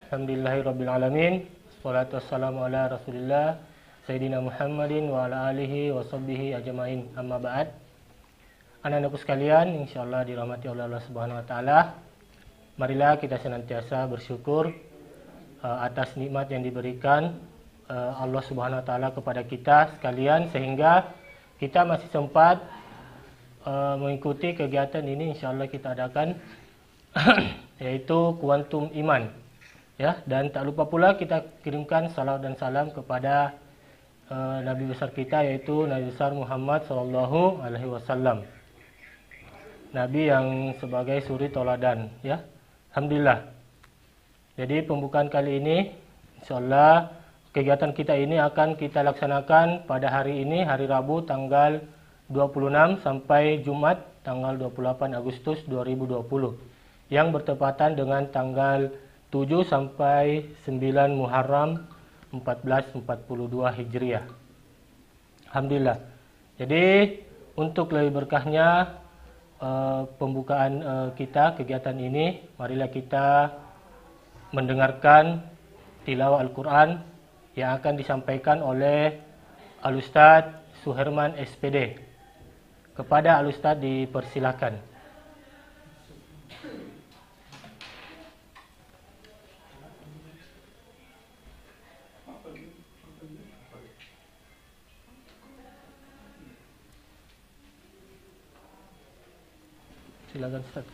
Alhamdulillahirabbil alamin. Wassalatu wassalamu ala Rasulillah Sayyidina Muhammadin wa ala alihi wa sahbihi ajmain. Amma ba'd. Anak-anakku sekalian, insyaallah dirahmati oleh Allah Subhanahu wa taala. Marilah kita senantiasa bersyukur atas nikmat yang diberikan Allah Subhanahu wa taala kepada kita sekalian, sehingga kita masih sempat mengikuti kegiatan ini. Insyaallah kita adakan yaitu kuantum iman. Ya, dan tak lupa pula kita kirimkan salawat dan salam kepada Nabi besar kita, yaitu Nabi besar Muhammad sallallahu alaihi wasallam. Nabi yang sebagai suri toladan, ya. Alhamdulillah. Jadi pembukaan kali ini insyaallah kegiatan kita ini akan kita laksanakan pada hari ini, hari Rabu tanggal 26 sampai Jumat tanggal 28 Agustus 2020 yang bertepatan dengan tanggal 7 sampai 9 Muharram 1442 Hijriah. Alhamdulillah. Jadi untuk lebih berkahnya pembukaan kita kegiatan ini, marilah kita mendengarkan tilawah Al-Quran yang akan disampaikan oleh Al-Ustadz Suherman SPD. Kepada Al-Ustadz dipersilakan. Silakan Ustaz.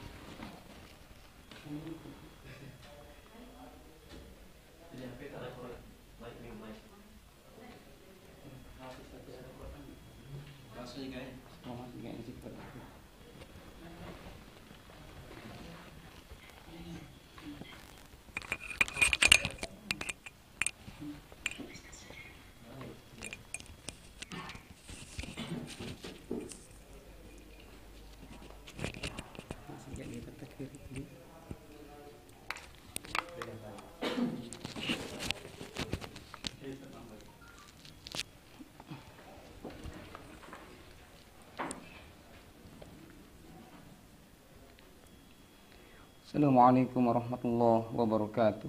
Assalamualaikum warahmatullahi wabarakatuh.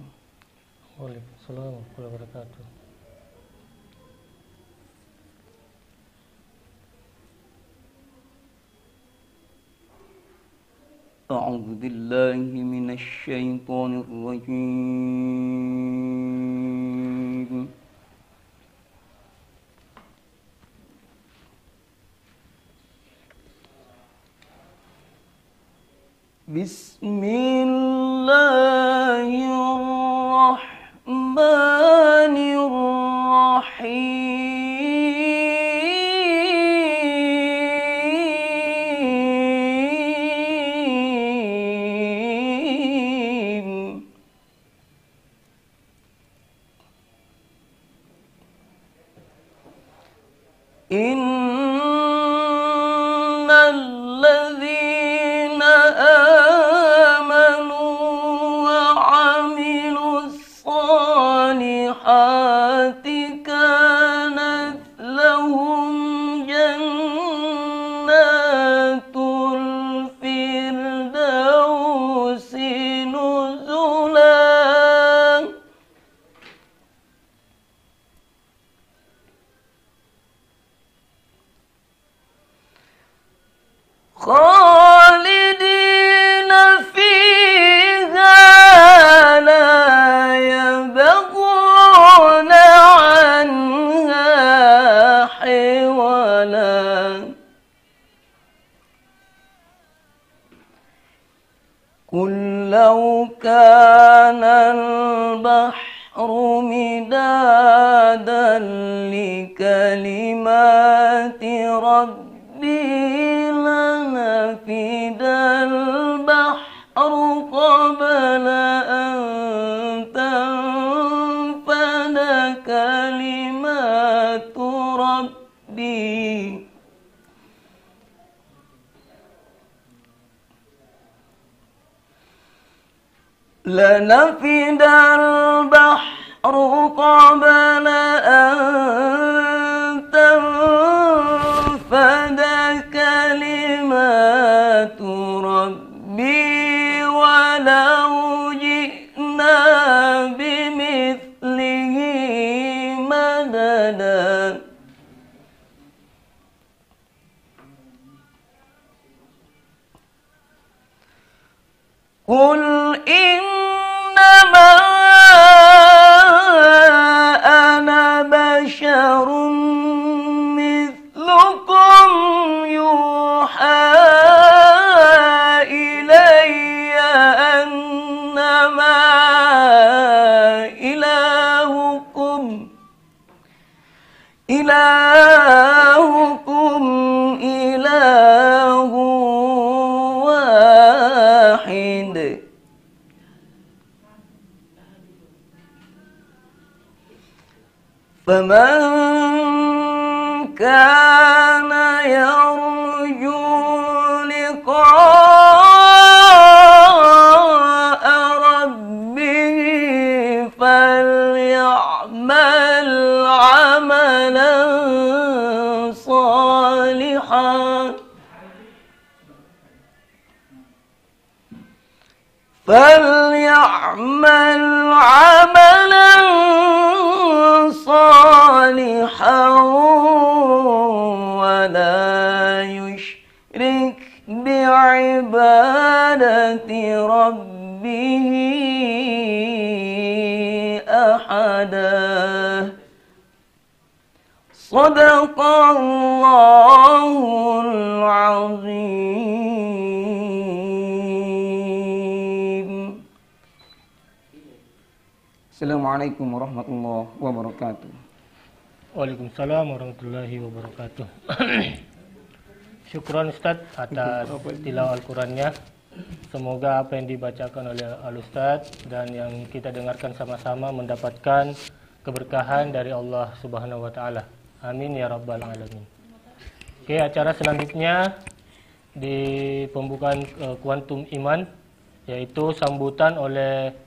Waalaikumsalam warahmatullahi wabarakatuh. A'udzu billahi minasy syaithanir rajim. Bismillahirrahmanirrahim. Innal ladzina amanu wa 'amilus solihati kanat lahum jannatul firdausi nuzulan. Khalidina fiha la yabghuna anha hiwala. Qul law kana al-bahru midadan li kalimati rabbi lanafidal bahru qabla an tanfada kalimatu rabbi. Lanafidal bahru qabla an tanfada kalimatu rabbi walau ji'na إلهكم إله واحد فمن كان يرجو لقاء ربه فليعمل عملا صالحا ولا يشرك بعبادة ربه أحدا صدق الله العظيم. Assalamualaikum warahmatullahi wabarakatuh. Waalaikumsalam warahmatullahi wabarakatuh. Syukran Ustaz atas tilawah Al-Qurannya. Semoga apa yang dibacakan oleh Al-Ustaz dan yang kita dengarkan sama-sama mendapatkan keberkahan dari Allah Subhanahu wa Ta'ala. Amin ya Rabbal Alamin. Oke, acara selanjutnya di pembukaan Kuantum Iman, yaitu sambutan oleh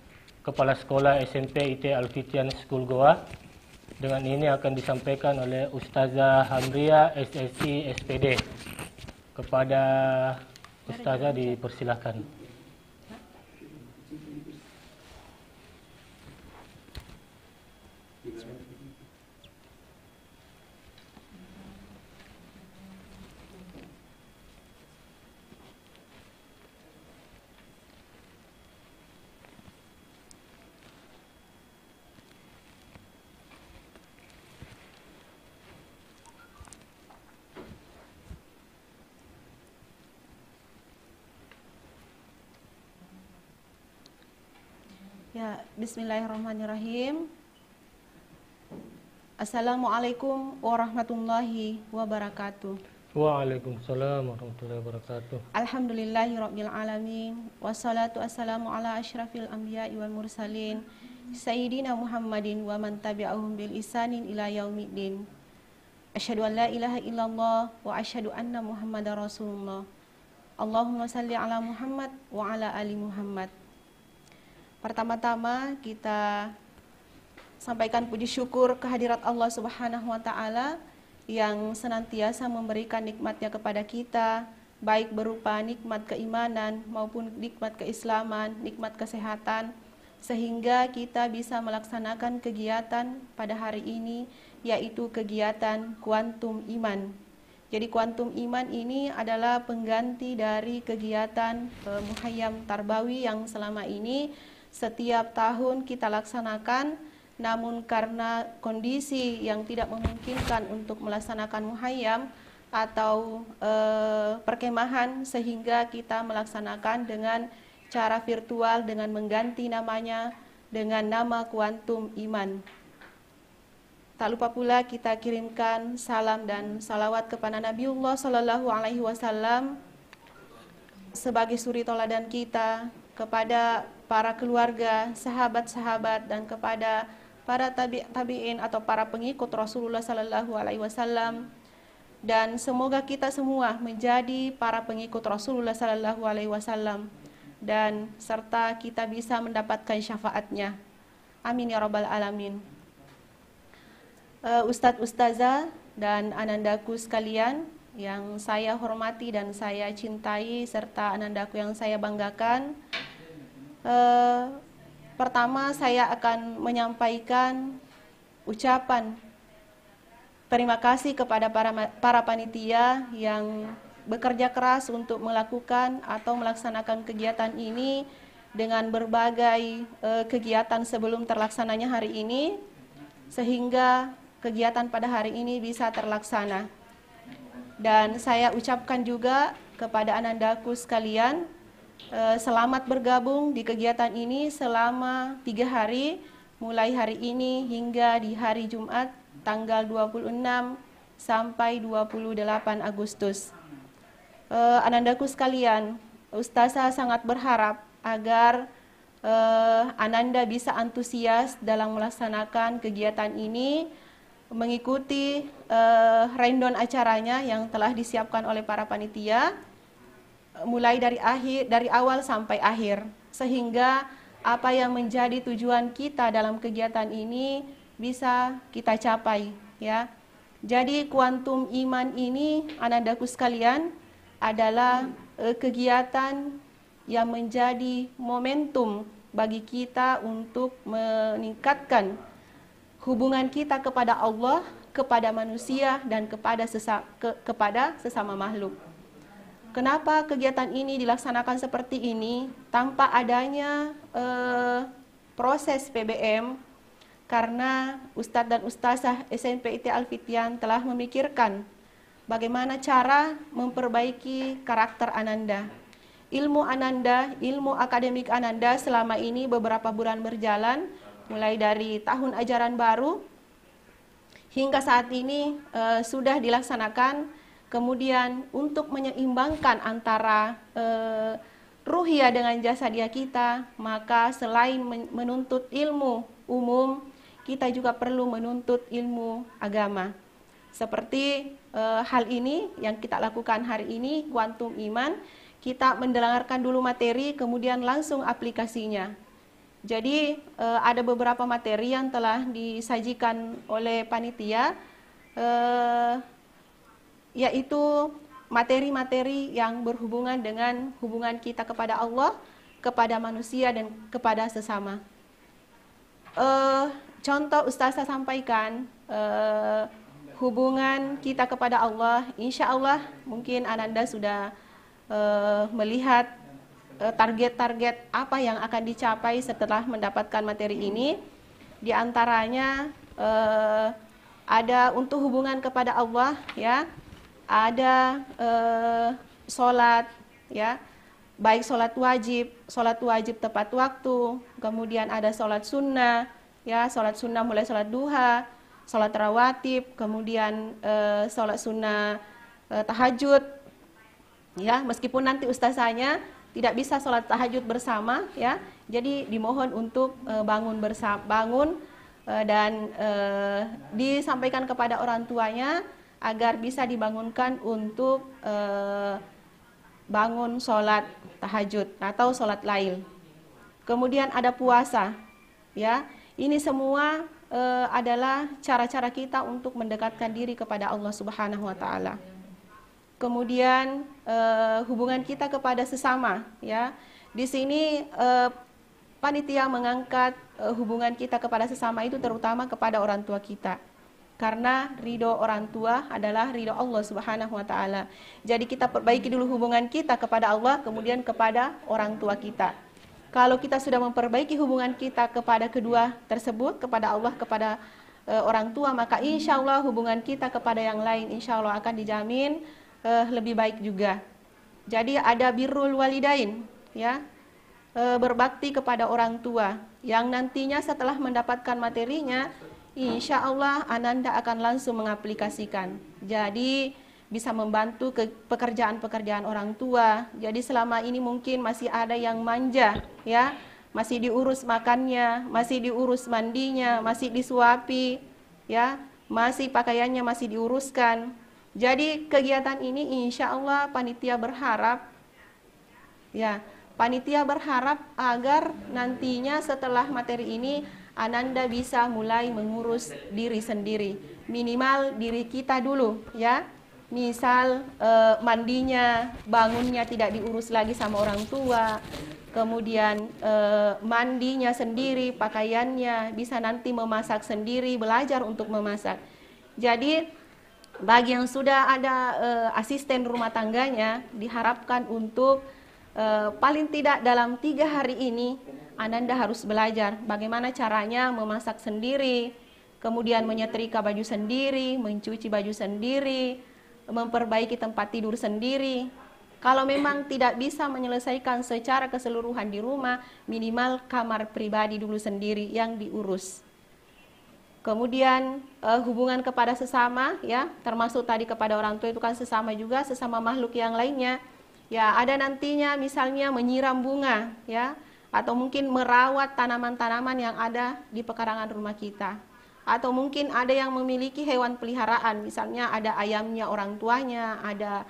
Kepala Sekolah SMP IT Al-Fitian School Goa. Dengan ini akan disampaikan oleh Ustazah Hamria SSC SPD. Kepada Ustazah dipersilakan. Ya, bismillahirrahmanirrahim. Assalamualaikum warahmatullahi wabarakatuh. Waalaikumsalam warahmatullahi wabarakatuh. Alhamdulillahirabbil alamin. Wassalatu wassalamu ala asyrafil anbiya'i wal mursalin sayyidina Muhammadin wa man tabi'ahum bil ihsanin ila yaumiddin. Asyhadu an la ilaha illallah wa asyhadu anna Muhammadar Rasulullah. Allahumma shalli ala Muhammad wa ala ali Muhammad. Pertama-tama kita sampaikan puji syukur kehadirat Allah Subhanahu wa Ta'ala yang senantiasa memberikan nikmatnya kepada kita, baik berupa nikmat keimanan maupun nikmat keislaman, nikmat kesehatan, sehingga kita bisa melaksanakan kegiatan pada hari ini, yaitu kegiatan Kuantum Iman. Jadi Kuantum Iman ini adalah pengganti dari kegiatan Muhayyam Tarbawi yang selama ini setiap tahun kita laksanakan, namun karena kondisi yang tidak memungkinkan untuk melaksanakan muhayyam atau perkemahan, sehingga kita melaksanakan dengan cara virtual dengan mengganti namanya dengan nama Kuantum Iman. Tak lupa pula kita kirimkan salam dan salawat kepada Nabiullah Sallallahu Alaihi Wasallam sebagai suri toladan kita, kepada para keluarga, sahabat-sahabat, dan kepada para tabi'in atau para pengikut Rasulullah Sallallahu Alaihi Wasallam. Dan semoga kita semua menjadi para pengikut Rasulullah Sallallahu Alaihi Wasallam dan serta kita bisa mendapatkan syafaatnya. Amin ya Rabbal Alamin. Ustadz, Ustazah, dan anandaku sekalian yang saya hormati dan saya cintai, serta anandaku yang saya banggakan. Pertama saya akan menyampaikan ucapan terima kasih kepada para panitia yang bekerja keras untuk melakukan atau melaksanakan kegiatan ini dengan berbagai kegiatan sebelum terlaksananya hari ini, sehingga kegiatan pada hari ini bisa terlaksana. Dan saya ucapkan juga kepada anandaku sekalian, selamat bergabung di kegiatan ini selama 3 hari, mulai hari ini hingga di hari Jumat tanggal 26 sampai 28 Agustus. Anandaku sekalian, Ustazah sangat berharap agar Ananda bisa antusias dalam melaksanakan kegiatan ini, mengikuti rundown acaranya yang telah disiapkan oleh para panitia, mulai dari awal sampai akhir, sehingga apa yang menjadi tujuan kita dalam kegiatan ini bisa kita capai, ya. Jadi kuantum iman ini, anandaku sekalian, adalah kegiatan yang menjadi momentum bagi kita untuk meningkatkan hubungan kita kepada Allah, kepada manusia, dan kepada sesama makhluk. Kenapa kegiatan ini dilaksanakan seperti ini tanpa adanya proses PBM? Karena Ustadz dan Ustazah SMP IT Al-Fityan telah memikirkan bagaimana cara memperbaiki karakter Ananda. Ilmu Ananda, ilmu akademik Ananda selama ini beberapa bulan berjalan, mulai dari tahun ajaran baru hingga saat ini sudah dilaksanakan. Kemudian untuk menyeimbangkan antara ruhiyah dengan jasadiah kita, maka selain menuntut ilmu umum, kita juga perlu menuntut ilmu agama. Seperti hal ini yang kita lakukan hari ini, kuantum iman, kita mendengarkan dulu materi, kemudian langsung aplikasinya. Jadi ada beberapa materi yang telah disajikan oleh panitia, yaitu materi-materi yang berhubungan dengan hubungan kita kepada Allah, kepada manusia, dan kepada sesama. Contoh Ustazah sampaikan, hubungan kita kepada Allah, insya Allah mungkin Ananda sudah melihat target-target apa yang akan dicapai setelah mendapatkan materi ini. Di antaranya ada untuk hubungan kepada Allah, ya, ada sholat, ya, baik sholat wajib tepat waktu, kemudian ada sholat sunnah, ya, sholat sunnah mulai sholat duha, sholat rawatib, kemudian sholat sunnah tahajud, ya, meskipun nanti ustazahnya tidak bisa sholat tahajud bersama, ya, jadi dimohon untuk bangun dan disampaikan kepada orang tuanya agar bisa dibangunkan untuk bangun sholat tahajud atau sholat lail. Kemudian ada puasa, ya. Ini semua adalah cara-cara kita untuk mendekatkan diri kepada Allah Subhanahu wa taala. Kemudian hubungan kita kepada sesama, ya. Di sini panitia mengangkat hubungan kita kepada sesama itu terutama kepada orang tua kita. Karena ridho orang tua adalah ridho Allah Subhanahu wa taala. Jadi kita perbaiki dulu hubungan kita kepada Allah, kemudian kepada orang tua kita. Kalau kita sudah memperbaiki hubungan kita kepada kedua tersebut, kepada Allah, kepada orang tua, maka insya Allah hubungan kita kepada yang lain insya Allah akan dijamin lebih baik juga. Jadi ada birrul walidain, ya, berbakti kepada orang tua, yang nantinya setelah mendapatkan materinya, insya Allah Ananda akan langsung mengaplikasikan. Jadi bisa membantu ke pekerjaan-pekerjaan orang tua. Jadi selama ini mungkin masih ada yang manja, ya, masih diurus makannya, masih diurus mandinya, masih disuapi, ya, masih pakaiannya masih diuruskan. Jadi kegiatan ini insya Allah panitia berharap, ya, panitia berharap agar nantinya setelah materi ini Ananda bisa mulai mengurus diri sendiri, minimal diri kita dulu, ya. Misal mandinya, bangunnya tidak diurus lagi sama orang tua, kemudian mandinya sendiri, pakaiannya, bisa nanti memasak sendiri, belajar untuk memasak. Jadi bagi yang sudah ada asisten rumah tangganya, diharapkan untuk paling tidak dalam 3 hari ini Ananda harus belajar bagaimana caranya memasak sendiri, kemudian menyetrika baju sendiri, mencuci baju sendiri, memperbaiki tempat tidur sendiri. Kalau memang tidak bisa menyelesaikan secara keseluruhan di rumah, minimal kamar pribadi dulu sendiri yang diurus. Kemudian hubungan kepada sesama, ya, termasuk tadi kepada orang tua itu kan sesama juga, sesama makhluk yang lainnya. Ya, ada nantinya misalnya menyiram bunga, ya, atau mungkin merawat tanaman-tanaman yang ada di pekarangan rumah kita. Atau mungkin ada yang memiliki hewan peliharaan, misalnya ada ayamnya orang tuanya, ada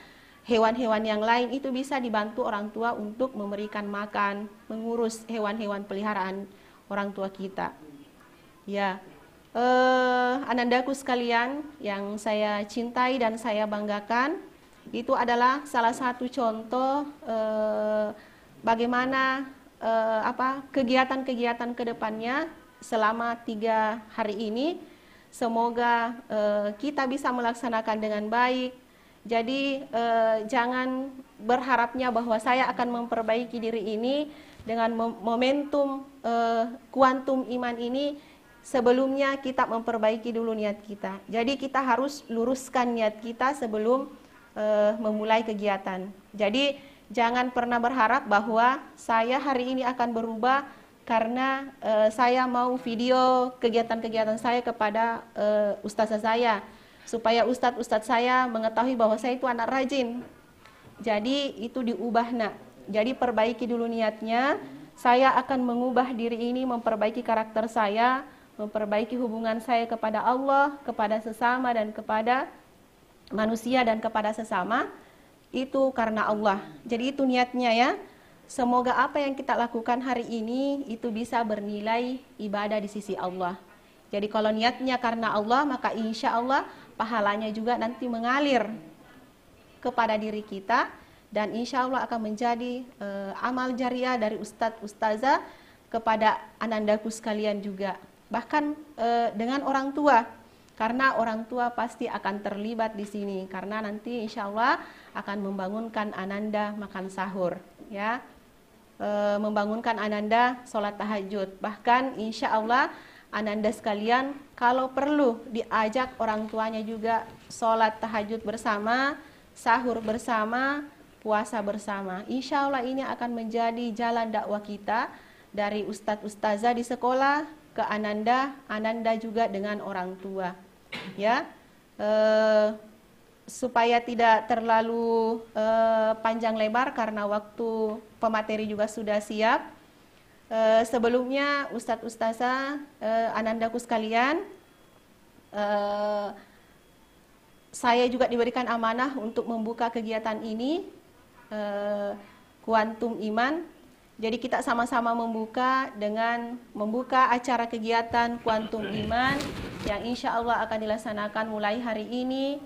hewan-hewan yang lain, itu bisa dibantu orang tua untuk memberikan makan, mengurus hewan-hewan peliharaan orang tua kita. Ya, anandaku sekalian yang saya cintai dan saya banggakan, itu adalah salah satu contoh bagaimana kegiatan-kegiatan kedepannya selama 3 hari ini. Semoga kita bisa melaksanakan dengan baik. Jadi jangan berharapnya bahwa saya akan memperbaiki diri ini dengan momentum kuantum iman ini. Sebelumnya kita memperbaiki dulu niat kita. Jadi kita harus luruskan niat kita sebelum memulai kegiatan. Jadi jangan pernah berharap bahwa saya hari ini akan berubah karena saya mau video kegiatan-kegiatan saya kepada ustazah saya, supaya ustadz saya mengetahui bahwa saya itu anak rajin. Jadi itu diubah, nak. Jadi perbaiki dulu niatnya. Saya akan mengubah diri ini, memperbaiki karakter saya, memperbaiki hubungan saya kepada Allah, kepada sesama dan kepada manusia dan kepada sesama, itu karena Allah. Jadi itu niatnya, ya. Semoga apa yang kita lakukan hari ini itu bisa bernilai ibadah di sisi Allah. Jadi kalau niatnya karena Allah, maka insya Allah pahalanya juga nanti mengalir kepada diri kita, dan insya Allah akan menjadi amal jariah dari ustadz ustazah kepada anandaku sekalian juga. Bahkan dengan orang tua, karena orang tua pasti akan terlibat di sini, karena nanti insya Allah akan membangunkan ananda makan sahur, ya, membangunkan ananda sholat tahajud. Bahkan insya Allah ananda sekalian kalau perlu diajak orang tuanya juga sholat tahajud bersama, sahur bersama, puasa bersama. Insya Allah ini akan menjadi jalan dakwah kita dari ustadz ustazah di sekolah ke ananda juga dengan orang tua, ya, supaya tidak terlalu panjang lebar karena waktu pemateri juga sudah siap. Sebelumnya ustadz ustazah, anandaku sekalian, saya juga diberikan amanah untuk membuka kegiatan ini, kuantum iman. Jadi kita sama-sama membuka dengan membuka acara kegiatan kuantum iman yang insya Allah akan dilaksanakan mulai hari ini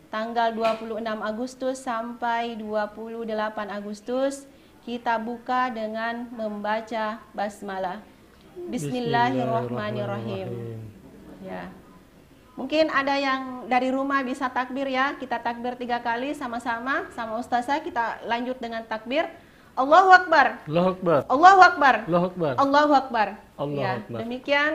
tanggal 26 Agustus sampai 28 Agustus. Kita buka dengan membaca basmalah. Bismillahirrahmanirrahim. Ya. Mungkin ada yang dari rumah bisa takbir, ya. Kita takbir 3 kali sama-sama sama ustazah. Kita lanjut dengan takbir. Allahu Akbar. Allahu Akbar. Allahu Akbar. Allahu Akbar. Allahu Akbar. Allahu Ya, Akbar. demikian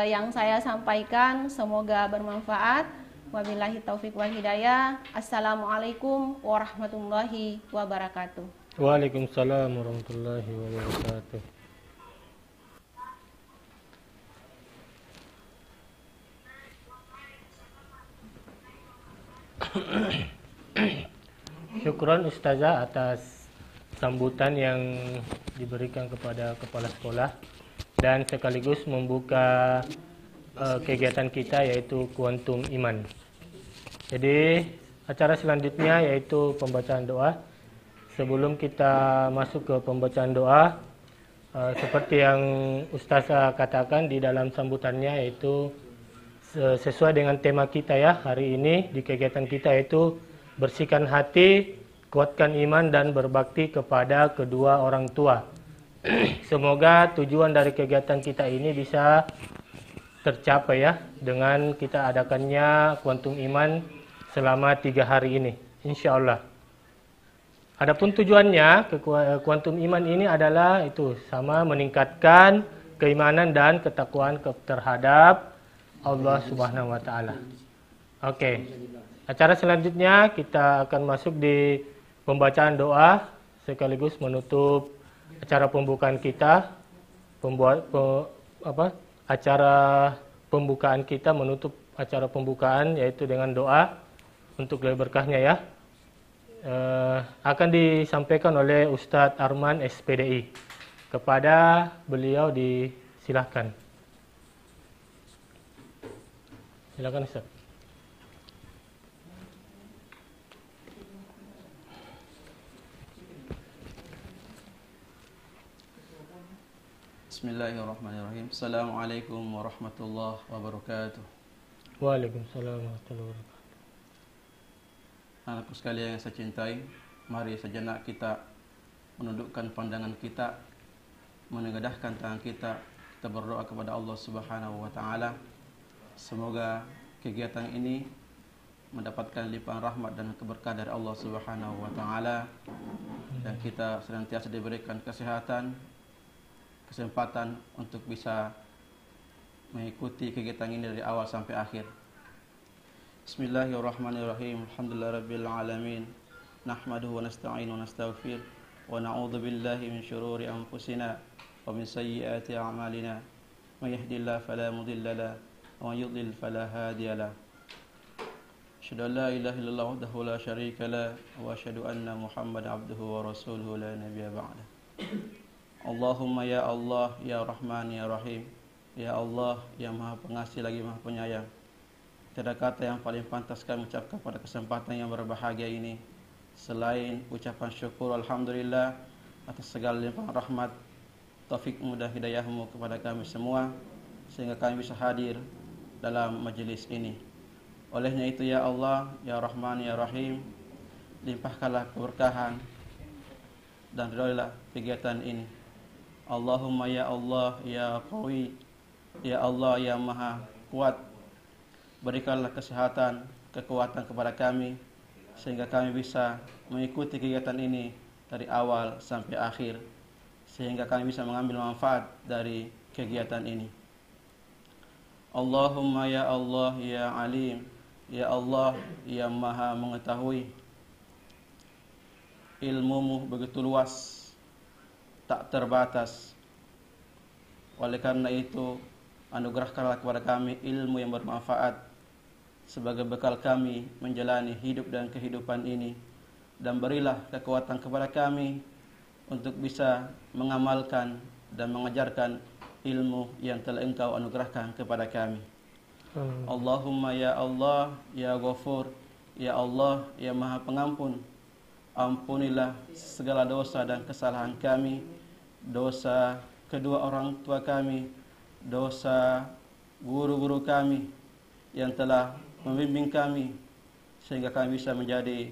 yang saya sampaikan, semoga bermanfaat. Wabillahi taufik wal hidayah. Assalamualaikum warahmatullahi wabarakatuh. Waalaikumsalam warahmatullahi wabarakatuh. Syukron ustazah atas sambutan yang diberikan kepada kepala sekolah dan sekaligus membuka kegiatan kita yaitu kuantum iman. Jadi acara selanjutnya yaitu pembacaan doa. Sebelum kita masuk ke pembacaan doa, seperti yang ustazah katakan di dalam sambutannya, yaitu sesuai dengan tema kita ya hari ini di kegiatan kita, yaitu bersihkan hati, kuatkan iman dan berbakti kepada kedua orang tua. Semoga tujuan dari kegiatan kita ini bisa tercapai ya dengan kita adakannya kuantum iman selama 3 hari ini, insya Allah. Adapun tujuannya kuantum iman ini adalah itu sama, meningkatkan keimanan dan ketakwaan terhadap Allah Subhanahu wa taala. Oke. Acara selanjutnya kita akan masuk di pembacaan doa sekaligus menutup acara pembukaan kita. Acara pembukaan kita, menutup acara pembukaan yaitu dengan doa untuk lebih berkahnya ya. Akan disampaikan oleh Ustadz Arman SPDI. Kepada beliau disilahkan. Silakan Ustaz. Bismillahirrahmanirrahim. Assalamualaikum warahmatullahi wabarakatuh. Waalaikumsalam warahmatullahi wabarakatuh. Anakku sekalian yang saya cintai, mari sejenak kita menundukkan pandangan kita, menengadahkan tangan kita, kita berdoa kepada Allah Subhanahu wa taala. Semoga kegiatan ini mendapatkan limpahan rahmat dan keberkahan dari Allah Subhanahu wa taala, dan kita senantiasa diberikan kesehatan, kesempatan untuk bisa mengikuti kegiatan ini dari awal sampai akhir. Bismillahirrahmanirrahim. Alhamdulillahirabbil alamin. Nahmaduhu wa nasta'inu wa nastaghfir wa na'udzu billahi min syururi anfusina wa min sayyiati a'malina. May yahdihillahu fala mudilla lahu wa may yudlil fala hadiya lahu. Asyhadu an la ilaha illallah wahdahu la syarika lahu wa asyhadu anna Muhammadan abduhu wa rasuluhu la nabiyya ba'da. Allahumma ya Allah, ya Rahman, ya Rahim. Ya Allah, yang Maha Pengasih lagi Maha Penyayang. Tiada kata yang paling pantas kami ucapkan pada kesempatan yang berbahagia ini selain ucapan syukur alhamdulillah atas segala limpahan rahmat, taufik-Mu dan hidayah-Mu kepada kami semua sehingga kami bisa hadir dalam majelis ini. Olehnya itu ya Allah, ya Rahman, ya Rahim, limpahkanlah keberkahan dan ridhoilah kegiatan ini. Allahumma ya Allah, ya Qawi, ya Allah yang Maha Kuat, berikanlah kesehatan, kekuatan kepada kami sehingga kami bisa mengikuti kegiatan ini dari awal sampai akhir, sehingga kami bisa mengambil manfaat dari kegiatan ini. Allahumma ya Allah, ya Alim, ya Allah yang Maha mengetahui, ilmu-Mu begitu luas, tak terbatas. Oleh karena itu, anugerahkanlah kepada kami ilmu yang bermanfaat sebagai bekal kami menjalani hidup dan kehidupan ini, dan berilah kekuatan kepada kami untuk bisa mengamalkan dan mengajarkan ilmu yang telah Engkau anugerahkan kepada kami. Allahumma ya Allah, ya Ghafur, ya Allah yang Maha Pengampun, ampunilah segala dosa dan kesalahan kami, dosa kedua orang tua kami, dosa guru-guru kami yang telah membimbing kami sehingga kami bisa menjadi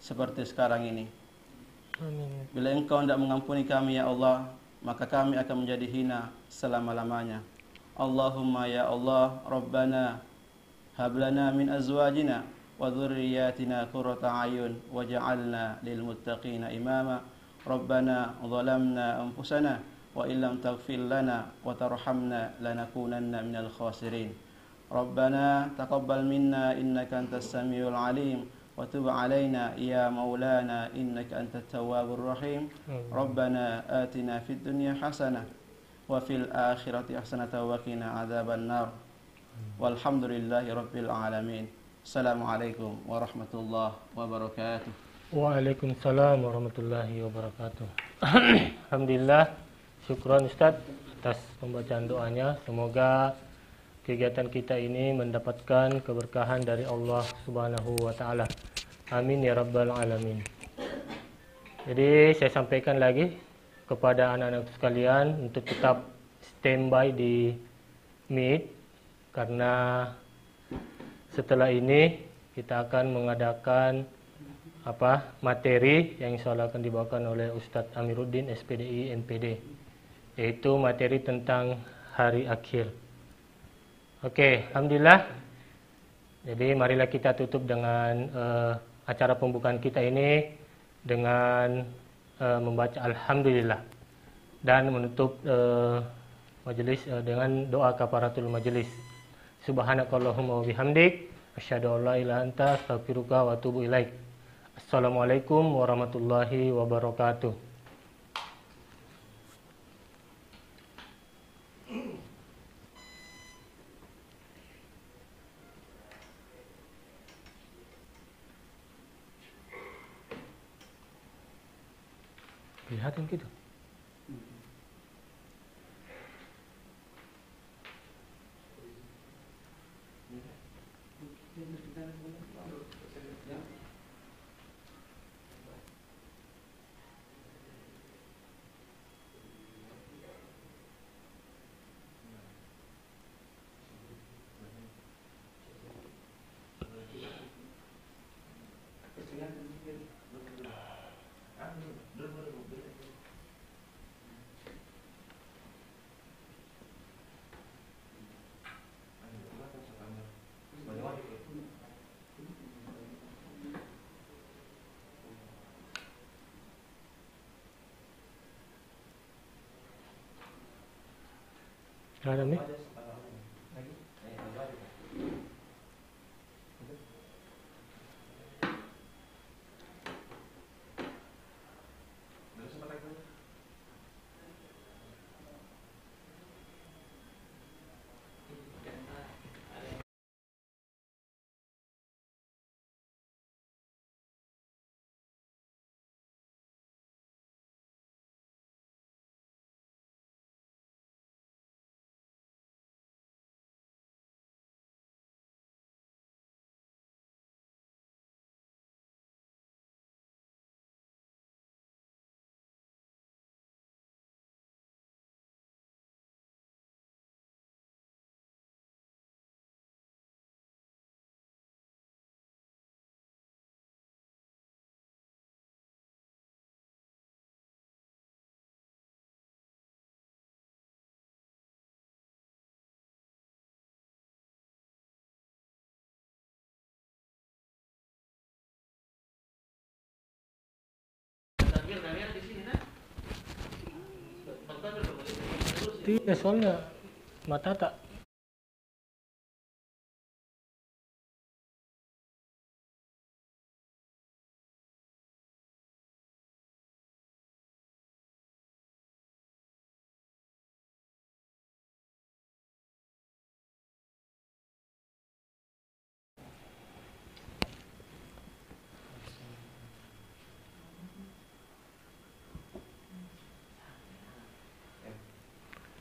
seperti sekarang ini. Amin. Bila Engkau tidak mengampuni kami ya Allah, maka kami akan menjadi hina selama-lamanya. Allahumma ya Allah, Rabbana hablana min azwajina wa dhurriyyatina qurrata a'yun waj'alna lil muttaqina imama. Rabbana zalamna anfusana wa illam taghfir lana wa tarhamna lanakunanna minal khasirin. Rabbana taqabbal minna innaka antas samiul alim wa tub alaina ya maulana innaka antat tawwabur rahim. Rabbana atina fid dunya hasanah wa fil akhirati hasanatan wa qina adzaban nar. Walhamdulillahi rabbil alamin. Assalamualaikum warahmatullahi wabarakatuh. Waalaikumsalam warahmatullahi wabarakatuh. Alhamdulillah, syukran Ustaz atas pembacaan doanya. Semoga kegiatan kita ini mendapatkan keberkahan dari Allah Subhanahu wa taala. Amin ya rabbal alamin. Jadi saya sampaikan lagi kepada anak-anak sekalian untuk tetap standby di Meet, karena setelah ini kita akan mengadakan materi yang insyaallah akan dibawakan oleh Ustadz Amiruddin SPDI MPD, yaitu materi tentang hari akhir. Oke, alhamdulillah. Jadi marilah kita tutup dengan acara pembukaan kita ini dengan membaca alhamdulillah dan menutup majelis dengan doa kafaratul majelis. Subhanakallahumma wa bihamdik asyhadu an la ilaha illa anta astaghfiruka wa atubu ilaik. Assalamualaikum warahmatullahi wabarakatuh. kelihatan gitu. Ada nih? Tidak, soalnya mata tak.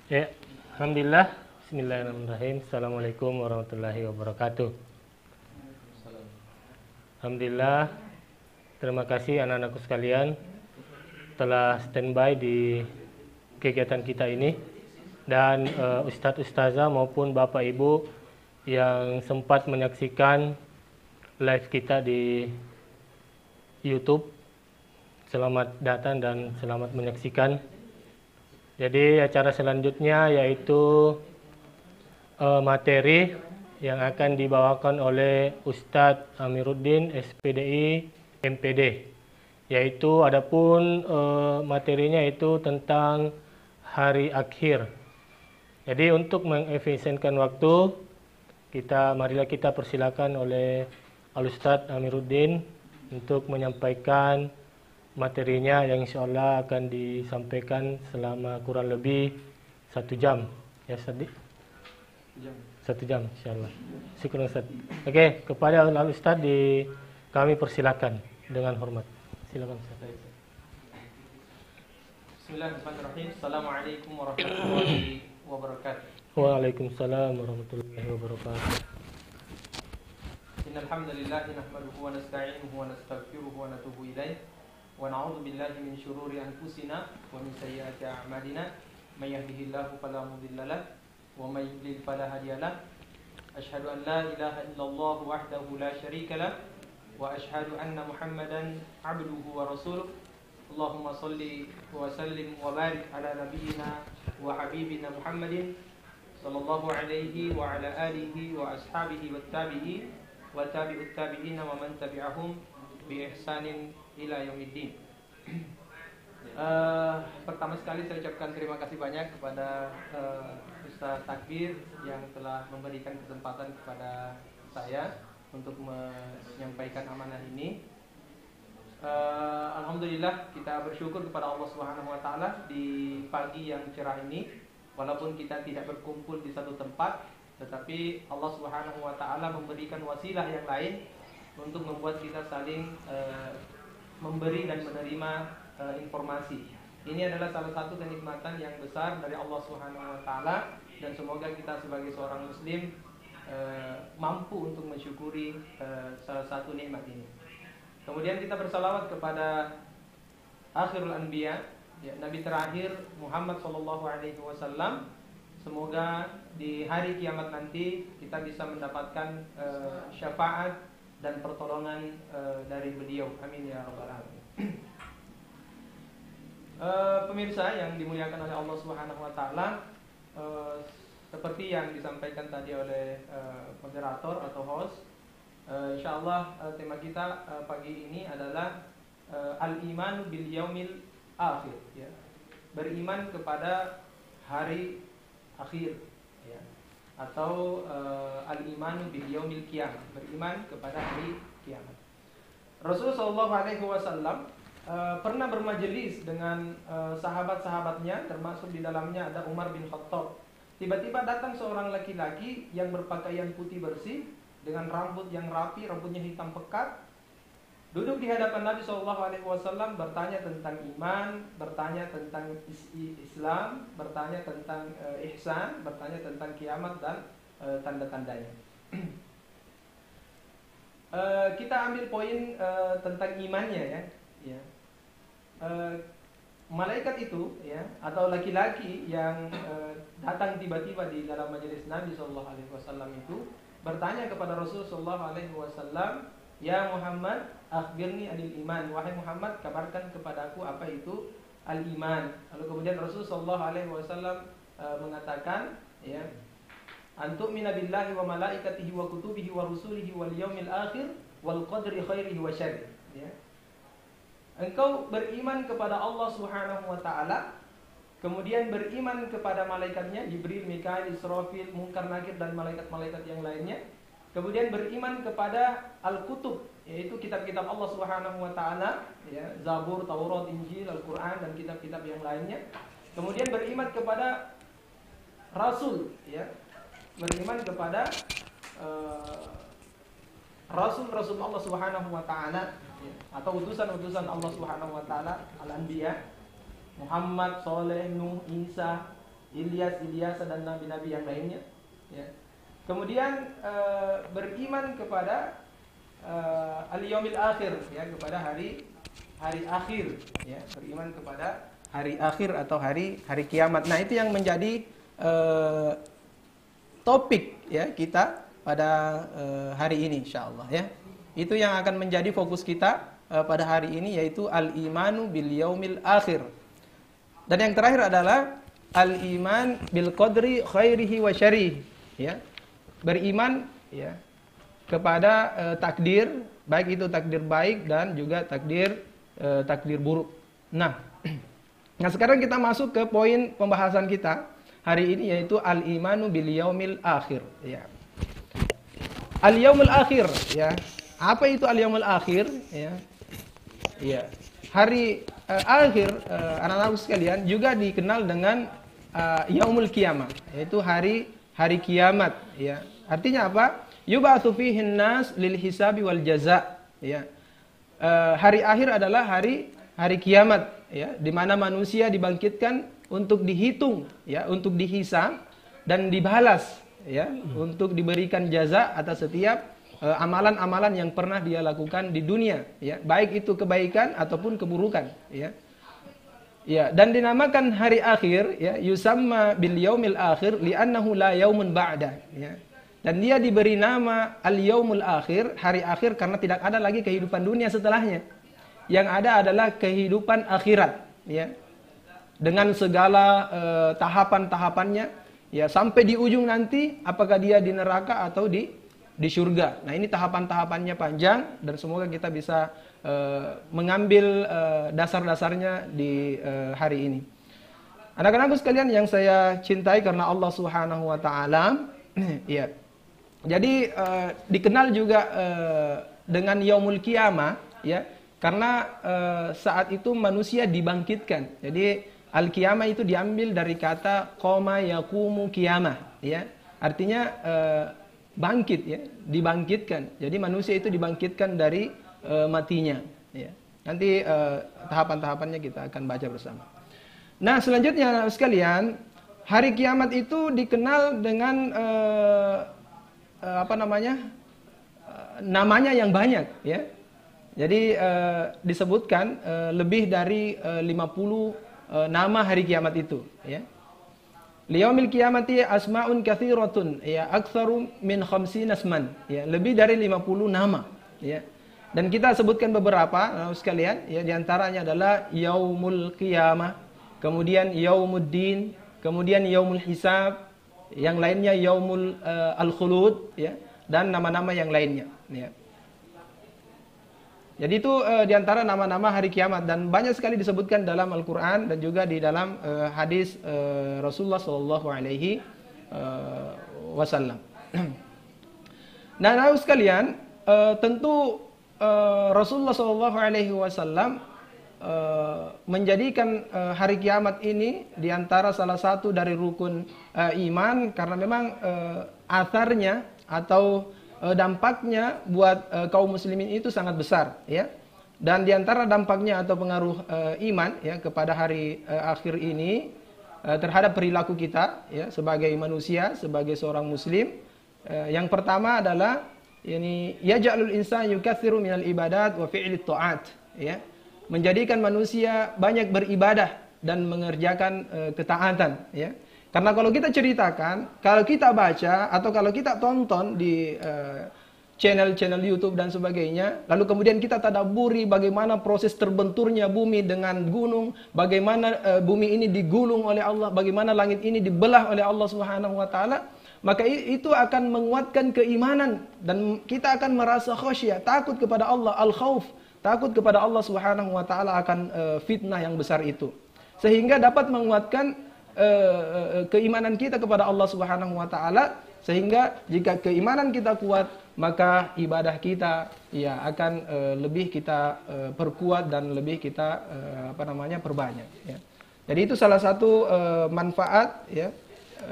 Ya, alhamdulillah. Bismillahirrahmanirrahim. Assalamualaikum warahmatullahi wabarakatuh. Alhamdulillah. Terima kasih anak-anakku sekalian telah standby di kegiatan kita ini, dan Ustadz Ustazah maupun Bapak Ibu yang sempat menyaksikan live kita di YouTube. Selamat datang dan selamat menyaksikan. Jadi acara selanjutnya yaitu materi yang akan dibawakan oleh Ustadz Amiruddin SPDI MPD, yaitu adapun materinya itu tentang hari akhir. Jadi untuk mengefisienkan waktu, marilah kita persilakan oleh Al-Ustadz Amiruddin untuk menyampaikan materinya yang insya Allah akan disampaikan selama kurang lebih 1 jam. Ya, Ustaz? 1 jam insya Allah. Syukur Ustaz. Oke, kepada Al-Ustaz kami persilakan dengan hormat. Silakan Ustaz. Bismillahirrahmanirrahim. Assalamualaikum warahmatullahi wabarakatuh. Waalaikumsalam warahmatullahi wabarakatuh. Innal hamdalillah nahmaduhu wa nasta'inuhu wa nastaghfiruhu wa natubu ilaih. Wa na'udzu billahi min syururi anfusina wa min sayyiati a'malina. May yahdihillahu fala mudilla lahu wa may yudlil fala hadiya lahu. Asyhadu an la ilaha illallah wahdahu la syarika lahu wa asyhadu anna Muhammadan 'abduhu wa rasuluh. Allahumma salli wa sallim wa barik ala nabiyyina wa habibina Muhammadin sallallahu alaihi wa ala alihi wa ashabihi wat tabi'in wa tabi'ut tabi'in wa man tabi'ahum bi ihsanin ila yaumiddin. Pertama sekali saya ucapkan terima kasih banyak kepada Ustaz Takbir yang telah memberikan kesempatan kepada saya untuk menyampaikan amanah ini. Alhamdulillah kita bersyukur kepada Allah Subhanahu wa taala di pagi yang cerah ini, walaupun kita tidak berkumpul di satu tempat, tetapi Allah Subhanahu wa taala memberikan wasilah yang lain untuk membuat kita saling memberi dan menerima informasi. Ini adalah salah satu kenikmatan yang besar dari Allah Subhanahu wa taala, dan semoga kita sebagai seorang muslim mampu untuk mensyukuri salah satu nikmat ini. Kemudian kita bersalawat kepada akhirul anbiya, ya, nabi terakhir Muhammad sallallahu alaihi wasallam. Semoga di hari kiamat nanti kita bisa mendapatkan syafaat dan pertolongan dari beliau. Amin ya rabbal alamin. Pemirsa yang dimuliakan oleh Allah Subhanahu wa taala, seperti yang disampaikan tadi oleh moderator atau host, insyaallah tema kita pagi ini adalah al-iman bil yaumil akhir, ya. Beriman kepada hari akhir, ya. Atau al-iman bil yaumil qiyamah, beriman kepada hari kiamat. Rasulullah sallallahu alaihi wasallam pernah bermajelis dengan sahabat-sahabatnya, termasuk di dalamnya ada Umar bin Khattab. Tiba-tiba datang seorang laki-laki yang berpakaian putih bersih dengan rambut yang rapi, rambutnya hitam pekat, duduk di hadapan Nabi SAW, bertanya tentang iman, bertanya tentang Islam, bertanya tentang ihsan, bertanya tentang kiamat dan tanda-tandanya. Kita ambil poin tentang imannya, ya. Malaikat itu, ya, atau laki-laki yang datang tiba-tiba di dalam majelis Nabi SAW itu bertanya kepada Rasulullah SAW, ya Muhammad, akhbirni anil iman. Wahai Muhammad, kabarkan kepadaku apa itu al-iman. Lalu kemudian Rasulullah SAW mengatakan, ya, antu'mina billahi wa malaikatihi wa kutubihi wa rusulihi wal yaumil akhir wal qadri khairihi wa syarrihi, ya. Engkau beriman kepada Allah Subhanahu wa taala, kemudian beriman kepada malaikatnya Jibril, Mikail, Israfil, Munkar, Nakir dan malaikat-malaikat yang lainnya. Kemudian beriman kepada al-kutub, yaitu kitab-kitab Allah Subhanahu wa taala, ya, Zabur, Taurat, Injil, Al-Qur'an dan kitab-kitab yang lainnya. Kemudian beriman kepada rasul, ya. Beriman kepada rasul-rasul Allah Subhanahu wa taala, ya, atau utusan-utusan Allah Subhanahu wa taala, al-anbiya, Muhammad, Saleh, Nuh, Isa, Ilyas, dan nabi-nabi yang lainnya, ya. Kemudian beriman kepada al-yaumil akhir, ya, kepada hari akhir, ya, beriman kepada hari akhir atau hari kiamat. Nah, itu yang menjadi topik, ya, kita pada hari ini insyaallah, ya. Itu yang akan menjadi fokus kita pada hari ini, yaitu al-imanu bil yaumil akhir. Dan yang terakhir adalah al-iman bil qadri khairihi wa syarrihi, ya. Beriman, ya, kepada takdir, baik itu takdir baik dan juga takdir buruk. Nah, sekarang kita masuk ke poin pembahasan kita hari ini, yaitu al-imanu bil yaumil akhir, ya. Al-yaumul akhir, ya. Apa itu al-yaumul akhir, ya? Ya. Hari akhir, anak-anak sekalian, juga dikenal dengan yaumul qiyamah, yaitu hari kiamat, ya. Artinya apa? Yub'atsu fihin nas lil hisabi wal jaza, ya. Hari akhir adalah hari kiamat, ya, di mana manusia dibangkitkan untuk dihitung, ya, untuk dihisab dan dibalas, ya, untuk diberikan jaza atas setiap amalan-amalan yang pernah dia lakukan di dunia, ya, baik itu kebaikan ataupun keburukan, ya. Ya, dan dinamakan hari akhir, ya, yusamma bil yaumil akhir li'annahu la yaumun ba'da, ya. Dan dia diberi nama al-yaumul akhir, hari akhir, karena tidak ada lagi kehidupan dunia setelahnya. Yang ada adalah kehidupan akhirat, ya. Dengan segala tahapan-tahapannya, ya, sampai di ujung nanti apakah dia di neraka atau di surga. Nah, ini tahapan-tahapannya panjang dan semoga kita bisa mengambil dasar-dasarnya di hari ini. Anak-anakku sekalian yang saya cintai karena Allah Subhanahu wa taala, ya. Jadi dikenal juga dengan yaumul qiyamah, ya, karena saat itu manusia dibangkitkan. Jadi al-qiyamah itu diambil dari kata qoma yaqumu qiyamah, ya. Artinya bangkit, ya, dibangkitkan. Jadi manusia itu dibangkitkan dari matinya, ya. Nanti tahapan-tahapannya kita akan baca bersama. Nah, selanjutnya sekalian, hari kiamat itu dikenal dengan namanya yang banyak, ya. Jadi disebutkan lebih dari 50 nama hari kiamat itu, ya. Liyaumil kiamati asma'un katsiratun, ya, aktsaru min 50 asman, ya, lebih dari 50 nama, ya. Dan kita sebutkan beberapa sekalian, ya, di antaranya adalah yaumul qiyamah, kemudian yaumuddin, kemudian yaumul hisab, yang lainnya yaumul al-khulud, ya, dan nama-nama yang lainnya, ya. Jadi itu di antara nama-nama hari kiamat dan banyak sekali disebutkan dalam Al-Qur'an dan juga di dalam hadis Rasulullah sallallahu alaihi wasallam. Nah, Bapak sekalian, tentu Rasulullah sallallahu alaihi wasallam menjadikan hari kiamat ini di antara salah satu dari rukun iman karena memang atharnya atau dampaknya buat kaum muslimin itu sangat besar, ya. Dan di antara dampaknya atau pengaruh iman, ya, kepada hari akhir ini terhadap perilaku kita, ya, sebagai manusia, sebagai seorang muslim, yang pertama adalah yani yaj'alul insan yukatsiru minal ibadat wa fi'lit ta'at, ya. Menjadikan manusia banyak beribadah dan mengerjakan ketaatan, ya. Karena kalau kita ceritakan, kalau kita baca atau kalau kita tonton di channel-channel YouTube dan sebagainya, lalu kemudian kita tadabburi bagaimana proses terbenturnya bumi dengan gunung, bagaimana bumi ini digulung oleh Allah, bagaimana langit ini dibelah oleh Allah Subhanahu wa taala, maka itu akan menguatkan keimanan dan kita akan merasa khasyah, takut kepada Allah, al-khauf, takut kepada Allah Subhanahu wa taala akan fitnah yang besar itu. Sehingga dapat menguatkan keimanan kita kepada Allah Subhanahu wa taala, sehingga jika keimanan kita kuat maka ibadah kita, ya, akan lebih kita perkuat dan lebih kita perbanyak, ya. Jadi itu salah satu manfaat, ya,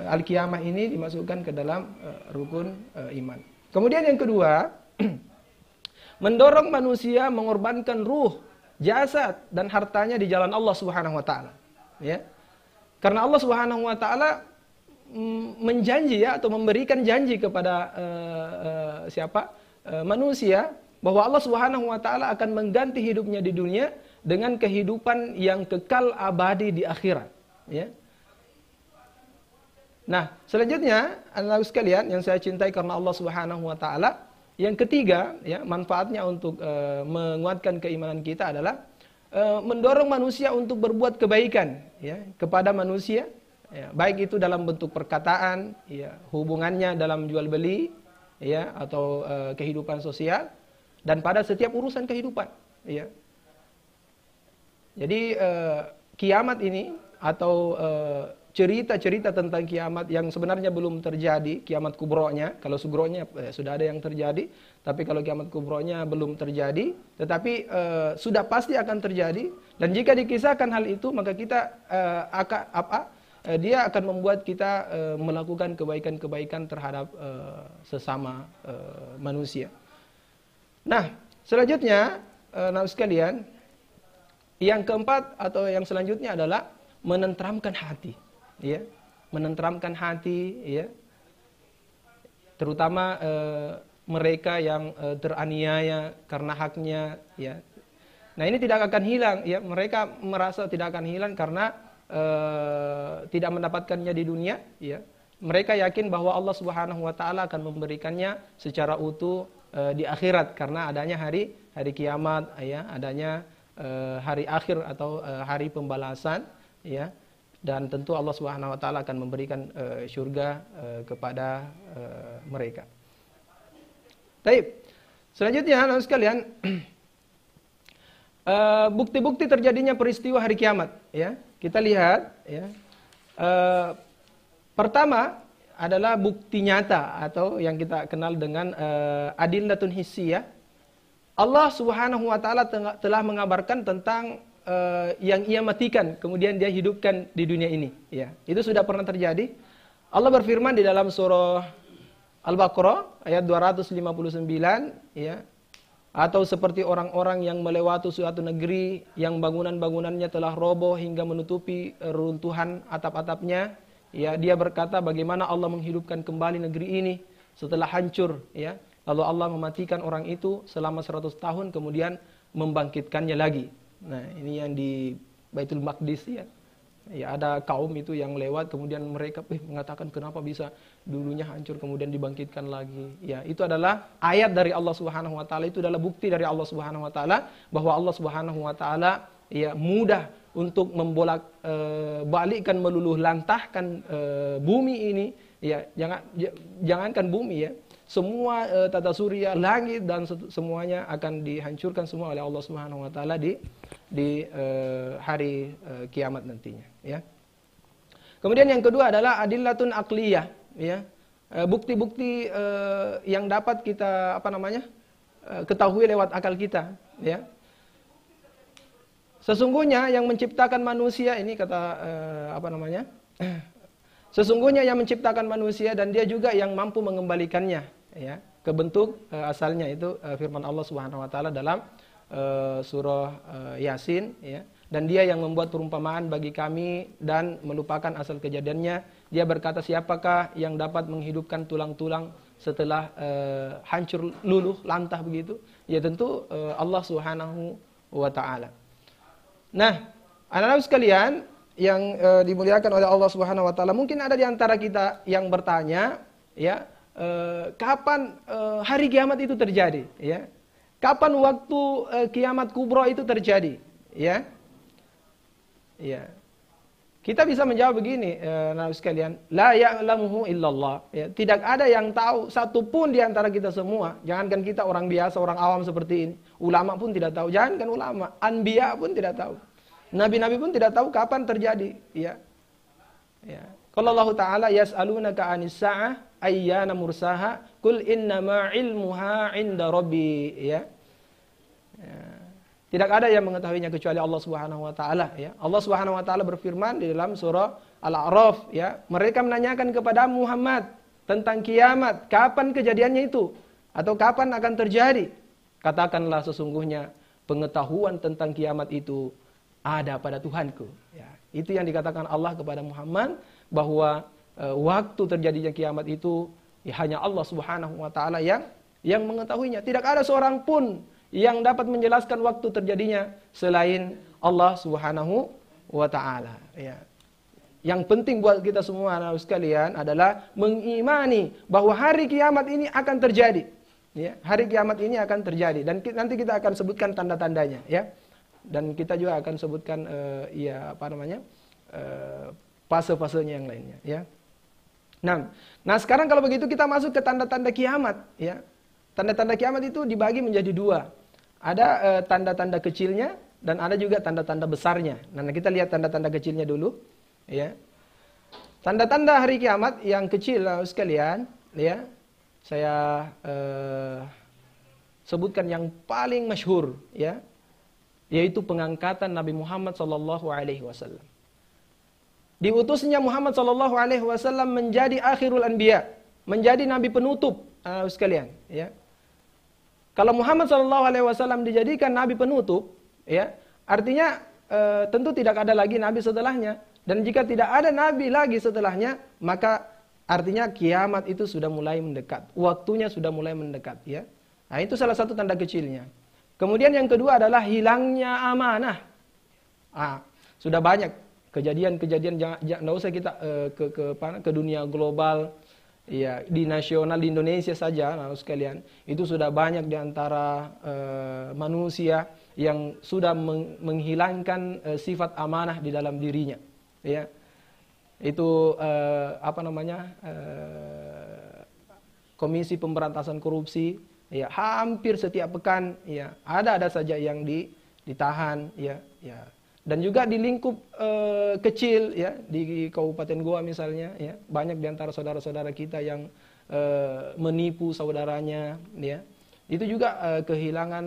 al-qiyamah ini dimasukkan ke dalam rukun iman. Kemudian yang kedua, mendorong manusia mengorbankan ruh, jasad dan hartanya di jalan Allah Subhanahu wa taala, ya. Karena Allah Subhanahu wa taala menjanji, ya, atau memberikan janji kepada manusia bahwa Allah Subhanahu wa taala akan mengganti hidupnya di dunia dengan kehidupan yang kekal abadi di akhirat, ya. Nah, selanjutnya anak sekalian yang saya cintai karena Allah Subhanahu wa taala, yang ketiga, ya, manfaatnya untuk menguatkan keimanan kita adalah mendorong manusia untuk berbuat kebaikan, ya, kepada manusia, ya, baik itu dalam bentuk perkataan, ya, hubungannya dalam jual beli, ya, atau kehidupan sosial dan pada setiap urusan kehidupan, ya. Jadi kiamat ini atau cerita-cerita tentang kiamat yang sebenarnya belum terjadi, kiamat kubronya, kalau sugronya sudah ada yang terjadi, tapi kalau kiamat kubronya belum terjadi, tetapi sudah pasti akan terjadi, dan jika dikisahkan hal itu, maka kita dia akan membuat kita melakukan kebaikan-kebaikan terhadap sesama manusia. Nah, selanjutnya, Nabi sekalian, yang keempat atau yang selanjutnya adalah menenteramkan hati. Ya, menenteramkan hati, ya, terutama mereka yang teraniaya karena haknya, ya. Nah, ini tidak akan hilang, ya, mereka merasa tidak akan hilang karena tidak mendapatkannya di dunia, ya. Mereka yakin bahwa Allah Subhanahu wa taala akan memberikannya secara utuh di akhirat karena adanya hari kiamat, ya, adanya hari akhir atau hari pembalasan, ya. Dan tentu Allah Subhanahu wa taala akan memberikan syurga kepada mereka. Baik. Selanjutnya, Bapak sekalian, bukti-bukti terjadinya peristiwa hari kiamat, ya. Kita lihat, ya. Pertama adalah bukti nyata atau yang kita kenal dengan adillatun hissiyah. Allah Subhanahu wa taala telah mengabarkan tentang yang ia matikan, kemudian dia hidupkan di dunia ini, ya. Itu sudah pernah terjadi. Allah berfirman di dalam surah Al-Baqarah ayat 259, ya. atau seperti orang-orang yang melewati suatu negeri yang bangunan-bangunannya telah roboh hingga menutupi runtuhan atap-atapnya, ya, dia berkata bagaimana Allah menghidupkan kembali negeri ini setelah hancur, ya. Lalu Allah mematikan orang itu selama 100 tahun kemudian membangkitkannya lagi. Nah, ini yang di Baitul Maqdis, ya. Ya, ada kaum itu yang lewat kemudian mereka mengatakan kenapa bisa dulunya hancur kemudian dibangkitkan lagi. Ya, itu adalah ayat dari Allah Subhanahu wa taala, itu adalah bukti dari Allah Subhanahu wa taala bahwa Allah Subhanahu wa taala ya mudah untuk membolak balikkan, meluluh lantahkan bumi ini, ya. Jangankan bumi, ya. Semua tata surya, langit dan semuanya akan dihancurkan semua oleh Allah Subhanahu wa taala di hari kiamat nantinya, ya. Kemudian yang kedua adalah adillatun aqliyah, ya. Bukti-bukti yang dapat kita ketahui lewat akal kita, ya. Sesungguhnya yang menciptakan manusia ini kata sesungguhnya yang menciptakan manusia dan dia juga yang mampu mengembalikannya, ya, ke bentuk asalnya, itu firman Allah Subhanahu wa taala dalam surah Yasin, ya. Dan dia yang membuat perumpamaan bagi kami dan melupakan asal kejadiannya. Dia berkata, siapakah yang dapat menghidupkan tulang-tulang setelah hancur luluh lantah begitu? Ya tentu Allah Subhanahu wa taala. Nah, anak-anak sekalian yang dimuliakan oleh Allah Subhanahu wa taala, mungkin ada di antara kita yang bertanya, ya, kapan hari kiamat itu terjadi, ya? Kapan waktu kiamat kubro itu terjadi, ya? Ya. Kita bisa menjawab begini, anak sekalian, la ya'lamuhu illallah, ya. Tidak ada yang tahu satupun di antara kita semua. Jangankan kita orang biasa, orang awam seperti ini, ulama pun tidak tahu. Jangankan ulama, anbiya pun tidak tahu. Nabi-nabi pun tidak tahu kapan terjadi, ya. Ya. Kalau Allah Ta'ala yas'alunaka 'anis sa'ah ayyana mursaha qul innama 'ilmuha 'inda rabbi, ya. Ya. Tidak ada yang mengetahuinya kecuali Allah Subhanahu wa taala, ya. Allah Subhanahu wa taala berfirman di dalam surah Al-A'raf, ya. Mereka menanyakan kepada Muhammad tentang kiamat, kapan kejadiannya itu atau kapan akan terjadi? Katakanlah sesungguhnya pengetahuan tentang kiamat itu ada pada Tuhanku, ya. Itu yang dikatakan Allah kepada Muhammad bahwa waktu terjadinya kiamat itu ya, hanya Allah Subhanahu wa taala yang mengetahuinya. Tidak ada seorang pun yang dapat menjelaskan waktu terjadinya selain Allah Subhanahu wa taala, ya. Yang penting buat kita semua anak sekalian adalah mengimani bahwa hari kiamat ini akan terjadi, ya. Hari kiamat ini akan terjadi dan nanti kita akan sebutkan tanda-tandanya, ya. Dan kita juga akan sebutkan fase-fasenya yang lainnya, ya. Nah sekarang kalau begitu kita masuk ke tanda-tanda kiamat, ya. Tanda-tanda kiamat itu dibagi menjadi dua. Ada tanda-tanda kecilnya dan ada juga tanda-tanda besarnya. Nah, kita lihat tanda-tanda kecilnya dulu, ya. Tanda-tanda hari kiamat yang kecil sekalian, ya. Saya sebutkan yang paling masyhur, ya, yaitu pengangkatan Nabi Muhammad SAW. Diutusnya Muhammad SAW menjadi akhirul anbiya, menjadi nabi penutup, sekalian, ya. Kalau Muhammad SAW dijadikan nabi penutup, ya, artinya tentu tidak ada lagi nabi setelahnya. Dan jika tidak ada nabi lagi setelahnya, maka artinya kiamat itu sudah mulai mendekat, waktunya sudah mulai mendekat, ya. Nah, itu salah satu tanda kecilnya. Kemudian yang kedua adalah hilangnya amanah. Sudah banyak kejadian-kejadian, jangan usah kita ke dunia global, ya, di nasional di Indonesia saja, nah, sekalian, itu sudah banyak di antara manusia yang sudah menghilangkan sifat amanah di dalam dirinya, ya. Itu Komisi Pemberantasan Korupsi, ya, hampir setiap pekan, ya, ada saja yang ditahan, ya. Dan juga di lingkup kecil, ya, di Kabupaten Goa misalnya, ya, banyak di antara saudara-saudara kita yang menipu saudaranya, ya. Itu juga kehilangan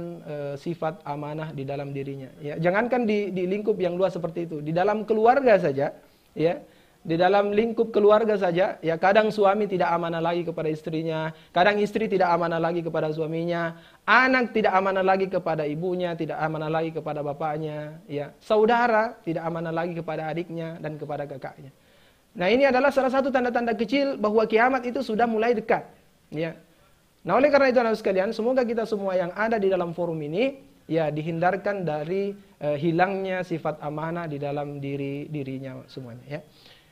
sifat amanah di dalam dirinya, ya. Jangankan di lingkup yang luas seperti itu, di dalam keluarga saja, ya. di dalam lingkup keluarga saja, ya kadang suami tidak amanah lagi kepada istrinya, kadang istri tidak amanah lagi kepada suaminya, anak tidak amanah lagi kepada ibunya, tidak amanah lagi kepada bapaknya, ya saudara tidak amanah lagi kepada adiknya dan kepada kakaknya. Nah, ini adalah salah satu tanda-tanda kecil bahwa kiamat itu sudah mulai dekat, ya. Nah, oleh karena itu anak sekalian, semoga kita semua yang ada di dalam forum ini ya dihindarkan dari hilangnya sifat amanah di dalam dirinya semuanya, ya.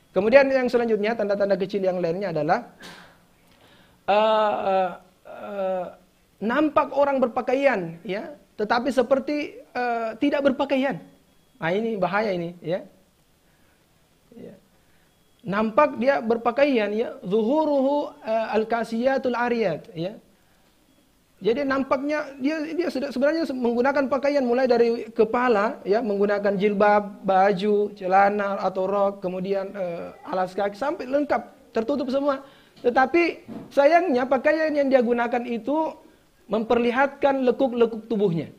Kemudian yang selanjutnya, tanda-tanda kecil yang lainnya adalah nampak orang berpakaian, ya, tetapi seperti tidak berpakaian. Nah, ini bahaya ini, ya. Nampak dia berpakaian, ya, zuhuruhu al-kasiyatul ariyat, ya. Jadi nampaknya dia sebenarnya menggunakan pakaian mulai dari kepala, ya, menggunakan jilbab, baju, celana atau rok, kemudian alas kaki sampai lengkap, tertutup semua. Tetapi sayangnya pakaian yang dia gunakan itu memperlihatkan lekuk-lekuk tubuhnya.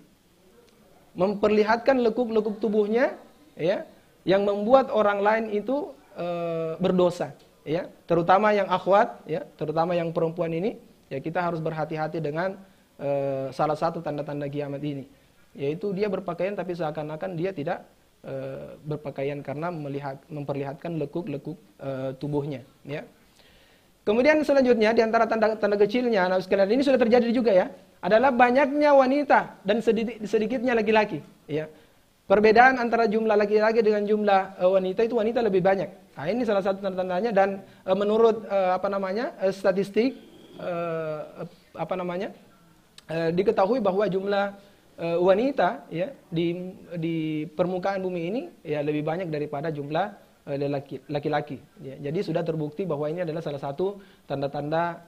Memperlihatkan lekuk-lekuk tubuhnya, ya, yang membuat orang lain itu berdosa, ya. Terutama yang akhwat, ya, terutama yang perempuan ini. Ya, kita harus berhati-hati dengan salah satu tanda-tanda kiamat ini, yaitu dia berpakaian tapi seakan-akan dia tidak berpakaian karena memperlihatkan lekuk-lekuk tubuhnya, ya. Kemudian selanjutnya di antara tanda-tanda kecilnya, nah sekalian ini sudah terjadi juga, ya, adalah banyaknya wanita dan sedikitnya laki-laki, ya. Perbedaan antara jumlah laki-laki dengan jumlah wanita itu wanita lebih banyak. Nah, ini salah satu tanda-tandanya dan menurut statistik diketahui bahwa jumlah wanita, ya, di permukaan bumi ini ya lebih banyak daripada jumlah laki-laki, ya. Jadi sudah terbukti bahwa ini adalah salah satu tanda-tanda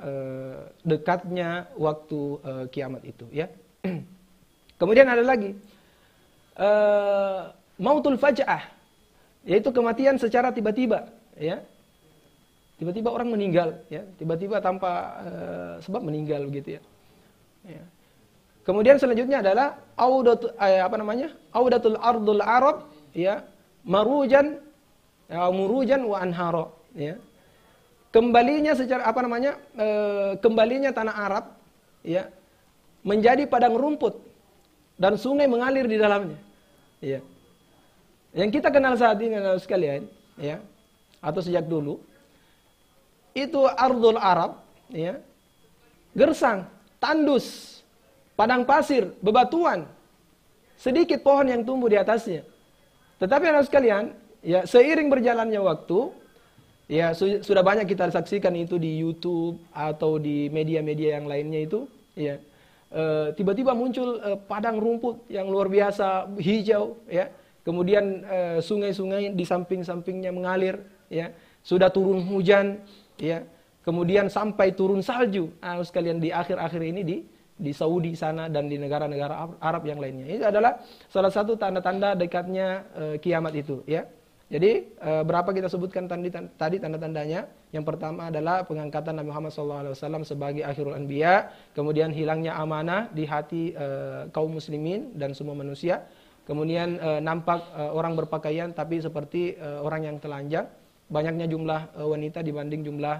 dekatnya waktu kiamat itu, ya. Kemudian ada lagi mautul faj'ah, yaitu kematian secara tiba-tiba, ya. Tiba-tiba orang meninggal, ya, tiba-tiba tanpa sebab meninggal begitu, ya. Ya. Kemudian selanjutnya adalah audatul ardul arab, ya, murujan wa anhara, ya. Kembalinya kembalinya tanah Arab, ya, menjadi padang rumput dan sungai mengalir di dalamnya, ya. Yang kita kenal saat ini sekalian, ya, atau sejak dulu itu ardul Arab, ya, gersang, tandus, padang pasir, bebatuan, sedikit pohon yang tumbuh di atasnya. Tetapi anak sekalian, ya, seiring berjalannya waktu, ya, sudah banyak kita saksikan itu di YouTube atau di media-media yang lainnya itu, ya, tiba-tiba muncul padang rumput yang luar biasa hijau, ya. Kemudian sungai-sungai di samping-sampingnya mengalir, ya. Sudah turun hujan, ya, kemudian sampai turun salju. Sekalian di akhir-akhir ini di Saudi sana dan di negara-negara Arab yang lainnya. Itu adalah salah satu tanda-tanda dekatnya kiamat itu, ya. Jadi berapa kita sebutkan tadi tanda-tandanya? Yang pertama adalah pengangkatan Nabi Muhammad SAW sebagai akhirul anbiya, kemudian hilangnya amanah di hati kaum muslimin dan semua manusia. Kemudian nampak orang berpakaian tapi seperti orang yang telanjang. Banyaknya jumlah wanita dibanding jumlah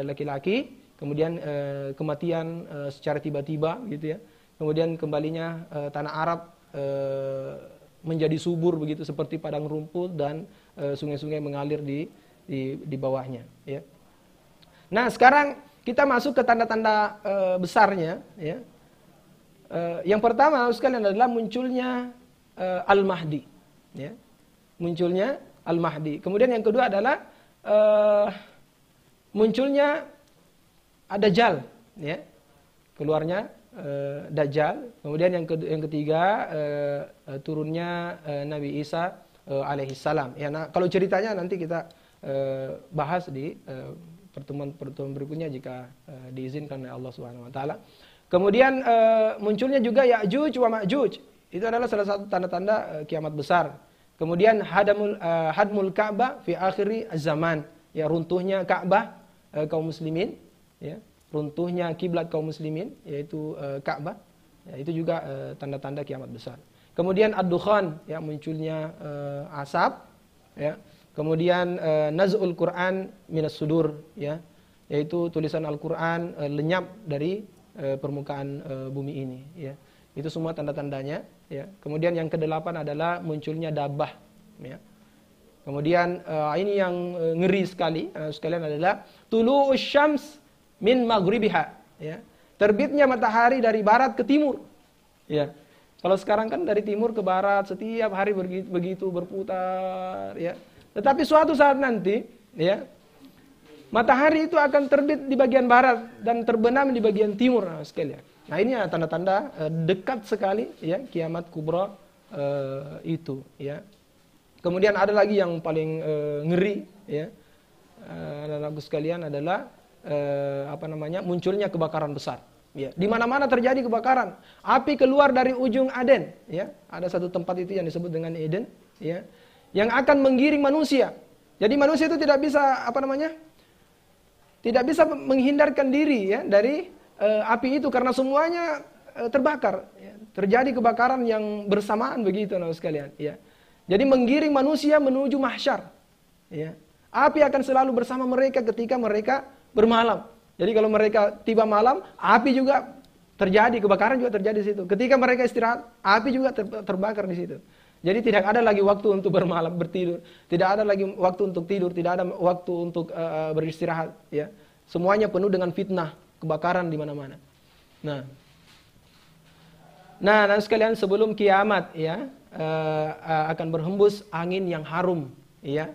laki-laki, kemudian kematian secara tiba-tiba, gitu, ya. Kemudian kembalinya tanah Arab menjadi subur begitu seperti padang rumput dan sungai-sungai mengalir di bawahnya, ya. Nah, sekarang kita masuk ke tanda-tanda besarnya, ya. Yang pertama sekalian adalah munculnya Al-Mahdi, ya. Munculnya Al-Mahdi. Kemudian yang kedua adalah munculnya Dajjal, ya. Keluarnya Dajjal. Kemudian yang ketiga turunnya Nabi Isa alaihissalam. Ya, nah, kalau ceritanya nanti kita bahas di pertemuan berikutnya jika diizinkan oleh Allah Subhanahu wa taala. Kemudian munculnya juga Ya'juj wa Ma'juj. Itu adalah salah satu tanda-tanda kiamat besar. Kemudian hadmul Ka'bah fi akhiri zaman, ya, runtuhnya Ka'bah kaum muslimin, ya, runtuhnya kiblat kaum muslimin yaitu Ka'bah, ya, itu juga tanda-tanda kiamat besar. Kemudian ad-dukhan, ya, munculnya asap, ya. Kemudian naz'ul Quran minas sudur, ya, yaitu tulisan Al-Quran lenyap dari permukaan bumi ini, ya. Itu semua tanda-tandanya, ya. Kemudian yang kedelapan adalah munculnya dabah, ya. Kemudian ini yang ngeri sekali, sekalian adalah tulu'us syams min maghribiha, ya. Terbitnya matahari dari barat ke timur, ya. Kalau sekarang kan dari timur ke barat setiap hari begitu berputar, ya. Tetapi suatu saat nanti, ya, matahari itu akan terbit di bagian barat dan terbenam di bagian timur, sekalian. Nah, ini ya tanda-tanda dekat sekali, ya, kiamat kubra itu, ya. Kemudian ada lagi yang paling ngeri, ya, anak-anakku sekalian, adalah munculnya kebakaran besar. Ya, di mana-mana terjadi kebakaran, api keluar dari ujung Aden, ya. Ada satu tempat itu yang disebut dengan Eden, ya, yang akan menggiring manusia. Jadi manusia itu tidak bisa tidak bisa menghindarkan diri, ya, dari api itu karena semuanya terbakar. Ya. Terjadi kebakaran yang bersamaan begitu, anak sekalian. Ya. Jadi menggiring manusia menuju mahsyar. Ya. Api akan selalu bersama mereka ketika mereka bermalam. Jadi kalau mereka tiba malam, api juga terjadi, kebakaran juga terjadi di situ. Ketika mereka istirahat, api juga terbakar di situ. Jadi tidak ada lagi waktu untuk bermalam, bertidur. Tidak ada lagi waktu untuk tidur, tidak ada waktu untuk beristirahat. Ya. Semuanya penuh dengan fitnah, kebakaran di mana-mana. Nah, sekalian, sebelum kiamat, ya, akan berhembus angin yang harum, ya.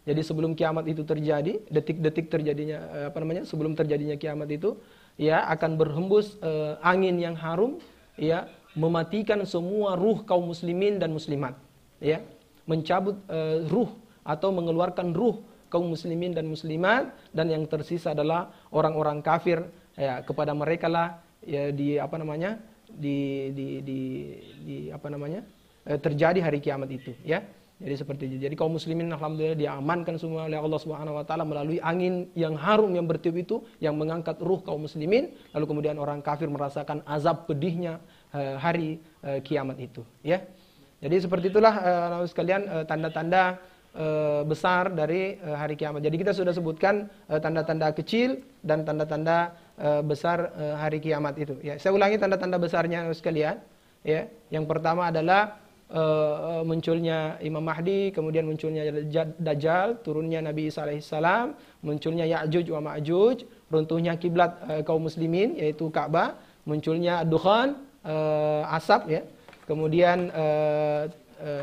Jadi sebelum kiamat itu terjadi, detik-detik terjadinya sebelum terjadinya kiamat itu, ya, akan berhembus angin yang harum, ya, mematikan semua ruh kaum muslimin dan muslimat, ya, mencabut ruh atau mengeluarkan ruh kaum muslimin dan muslimat, dan yang tersisa adalah orang-orang kafir, ya. Kepada mereka lah, ya, terjadi hari kiamat itu, ya. Jadi seperti itu. Jadi kaum muslimin alhamdulillah diamankan semua oleh Allah Subhanahu wa taala melalui angin yang harum yang bertiup itu yang mengangkat ruh kaum muslimin, lalu kemudian orang kafir merasakan azab pedihnya hari kiamat itu, ya. Jadi seperti itulah anak sekalian tanda-tanda besar dari hari kiamat. Jadi kita sudah sebutkan tanda-tanda kecil dan tanda-tanda besar hari kiamat itu, ya. Saya ulangi tanda-tanda besarnya anak sekalian, ya. Yang pertama adalah munculnya Imam Mahdi, kemudian munculnya Dajjal, turunnya Nabi Isa alaihissalam, munculnya Ya'juj wa Ma'juj, runtuhnya kiblat kaum muslimin yaitu Ka'bah, munculnya Dukhan, asap, ya. Kemudian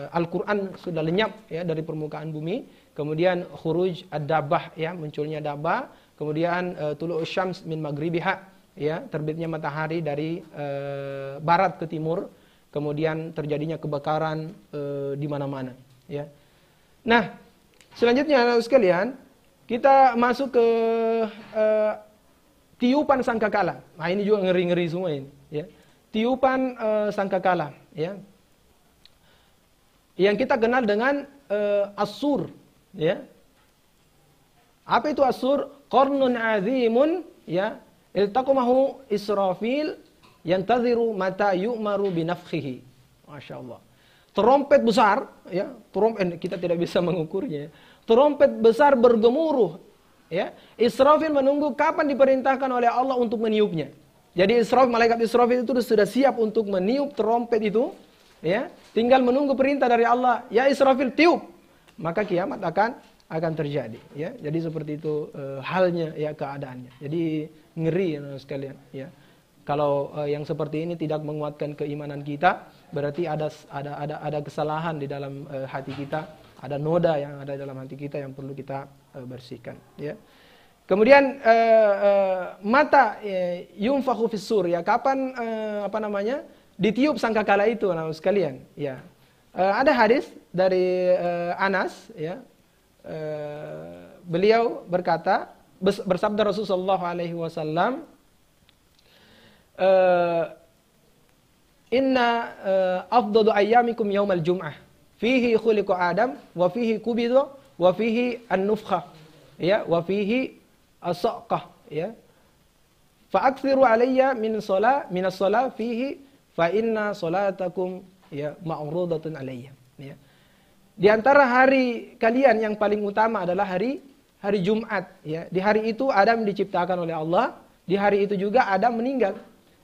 Al-Quran sudah lenyap, ya, dari permukaan bumi. Kemudian khuruj ad-dabah, ya, munculnya dabah. Kemudian tulu'us syams min maghribiha, ya, terbitnya matahari dari barat ke timur. Kemudian terjadinya kebakaran di mana-mana, ya. Nah, selanjutnya anak sekalian, kita masuk ke tiupan sangkakala. Nah, ini juga ngeri-ngeri semua ini, ya. Tiupan sangkakala, ya. Yang kita kenal dengan as-sur, ya. Apa itu as-sur? Qarnun azimun, ya, iltaqamahu Israfil yantaziru mata yu'maru binafkhihi. Masya Allah. Trompet besar, ya, trompet kita tidak bisa mengukurnya. Trompet besar bergemuruh, ya. Israfil menunggu kapan diperintahkan oleh Allah untuk meniupnya. Jadi malaikat Israfil itu sudah siap untuk meniup trompet itu, ya. Tinggal menunggu perintah dari Allah, ya Israfil tiup, maka kiamat akan terjadi, ya. Jadi seperti itu halnya, ya, keadaannya. Jadi ngeri, ya, sekalian, ya. Kalau yang seperti ini tidak menguatkan keimanan kita, berarti ada kesalahan di dalam hati kita, ada noda yang ada dalam hati kita yang perlu kita bersihkan, ya. Kemudian mata yunfakhu fis sur, ya, kapan ditiup sangkakala itu, anak sekalian, ya. Ada hadis dari Anas, ya. Beliau berkata, bersabda Rasulullah alaihi wasallam, inna afdalu ayyamikum yaumal jum'ah fihi khuliqa Adam wa fihi kubidu wa fihi an-nufkhah, ya, wa fihi as-saqah, ya. Fa aktsiru alayya min as-salah fihi fa inna salatakum, ya, ma'rudatun alayya, ya. Di antara hari kalian yang paling utama adalah hari Jumat, ya. Di hari itu Adam diciptakan oleh Allah, di hari itu juga Adam meninggal.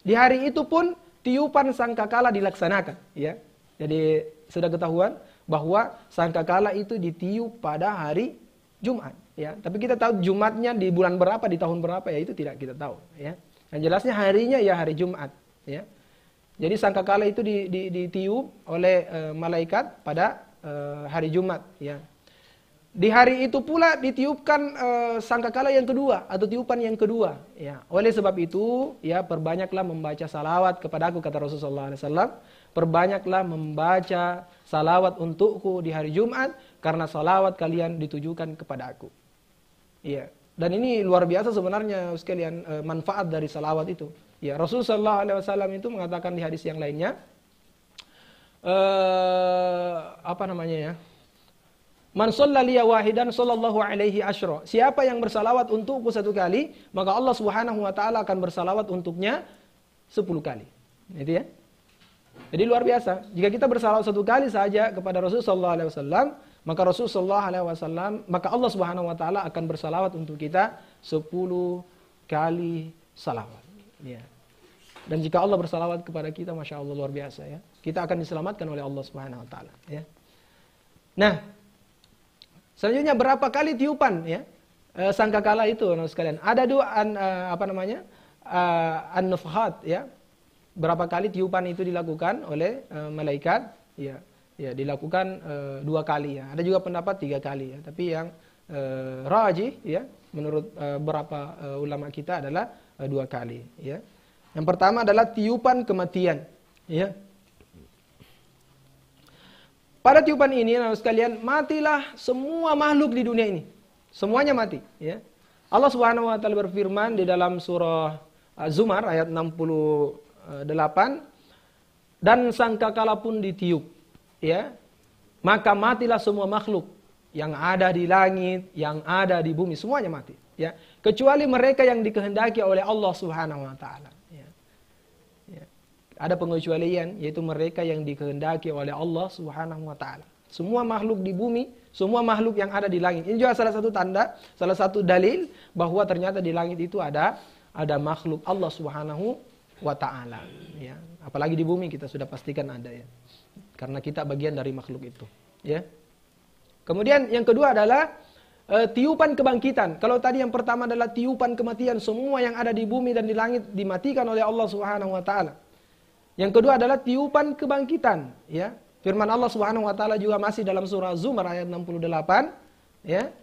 Di hari itu pun tiupan sangkakala dilaksanakan, ya. Jadi sudah ketahuan bahwa sangkakala itu ditiup pada hari Jumat, ya. Tapi kita tahu Jumatnya di bulan berapa, di tahun berapa, ya itu tidak kita tahu, ya. Yang jelasnya harinya ya hari Jumat, ya. Jadi sangkakala itu ditiup oleh malaikat pada hari Jumat, ya. Di hari itu pula ditiupkan sangkakala yang kedua atau tiupan yang kedua, ya. Oleh sebab itu, ya, perbanyaklah membaca salawat kepadaku, kata Rasulullah SAW. Perbanyaklah membaca salawat untukku di hari Jumat, karena salawat kalian ditujukan kepada aku. Iya. Dan ini luar biasa sebenarnya sekalian, manfaat dari salawat itu. Ya, Rasulullah SAW itu mengatakan di hadis yang lainnya, Man shallaliya wahidan sallallahu alaihi asyra. Siapa yang bersalawat untukku satu kali, maka Allah Subhanahu wa taala akan bersalawat untuknya 10 kali. Itu ya. Jadi luar biasa. Jika kita bersalawat satu kali saja kepada Rasulullah SAW, maka Rasulullah SAW, maka Allah Subhanahu wa taala akan bersalawat untuk kita 10 kali salawat. Ya. Dan jika Allah bersalawat kepada kita, Masya Allah, luar biasa, ya. Kita akan diselamatkan oleh Allah Subhanahu wa taala, ya. Nah, selanjutnya berapa kali tiupan, ya, sangkakala itu, sekalian. Ada dua an-nufkhat, ya. Berapa kali tiupan itu dilakukan oleh malaikat, ya. Ya, dilakukan 2 kali, ya. Ada juga pendapat 3 kali, ya. Tapi yang rajih, ya, menurut beberapa ulama kita adalah 2 kali, ya. Yang pertama adalah tiupan kematian, ya. Pada tiupan ini, sekalian, matilah semua makhluk di dunia ini. Semuanya mati, ya. Allah Subhanahu wa taala berfirman di dalam surah Az-Zumar ayat 68, dan sangkakala pun ditiup, ya. Maka matilah semua makhluk yang ada di langit, yang ada di bumi, semuanya mati, ya. Kecuali mereka yang dikehendaki oleh Allah Subhanahu wa taala. Ada pengecualian, yaitu mereka yang dikehendaki oleh Allah Subhanahu wa taala. Semua makhluk di bumi, semua makhluk yang ada di langit. Ini juga salah satu tanda, salah satu dalil bahwa ternyata di langit itu ada makhluk Allah Subhanahu wa taala, ya. Apalagi di bumi kita sudah pastikan ada, ya. Karena kita bagian dari makhluk itu, ya. Kemudian yang kedua adalah tiupan kebangkitan. Kalau tadi yang pertama adalah tiupan kematian, semua yang ada di bumi dan di langit dimatikan oleh Allah Subhanahu wa taala. Yang kedua adalah tiupan kebangkitan, ya. Firman Allah Subhanahu wa taala juga masih dalam surah Zumar ayat 68, ya.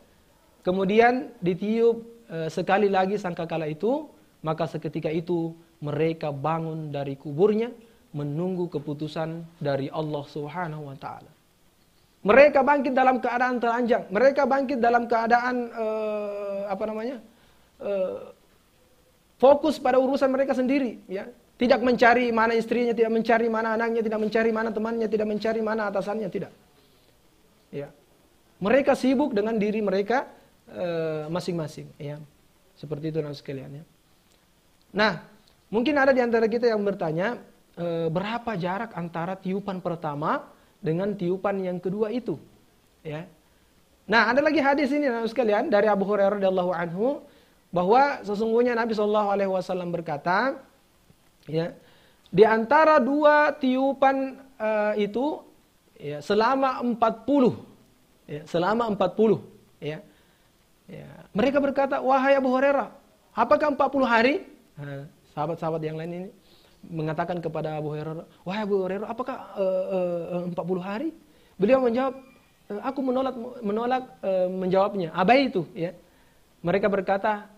Kemudian ditiup sekali lagi sangkakala itu, maka seketika itu mereka bangun dari kuburnya menunggu keputusan dari Allah Subhanahu wa taala. Mereka bangkit dalam keadaan telanjang, mereka bangkit dalam keadaan fokus pada urusan mereka sendiri, ya. Tidak mencari mana istrinya, tidak mencari mana anaknya, tidak mencari mana temannya, tidak mencari mana atasannya, tidak. Ya. Mereka sibuk dengan diri mereka masing-masing, ya. Seperti itu, sekalian, ya. Nah, mungkin ada di antara kita yang bertanya, berapa jarak antara tiupan pertama dengan tiupan yang kedua itu, ya. Nah, ada lagi hadis ini, sekalian, dari Abu Hurairah radhiyallahu anhu, bahwa sesungguhnya Nabi SAW berkata, ya, di antara 2 tiupan itu, ya, selama 40, ya, selama 40, ya. Ya. Mereka berkata, wahai Abu Hurairah, apakah 40 hari? Nah, sahabat-sahabat yang lain ini mengatakan kepada Abu Hurairah, wahai Abu Hurairah, apakah 40 hari? Beliau menjawab, aku menolak menjawabnya. Abai itu, ya. Mereka berkata,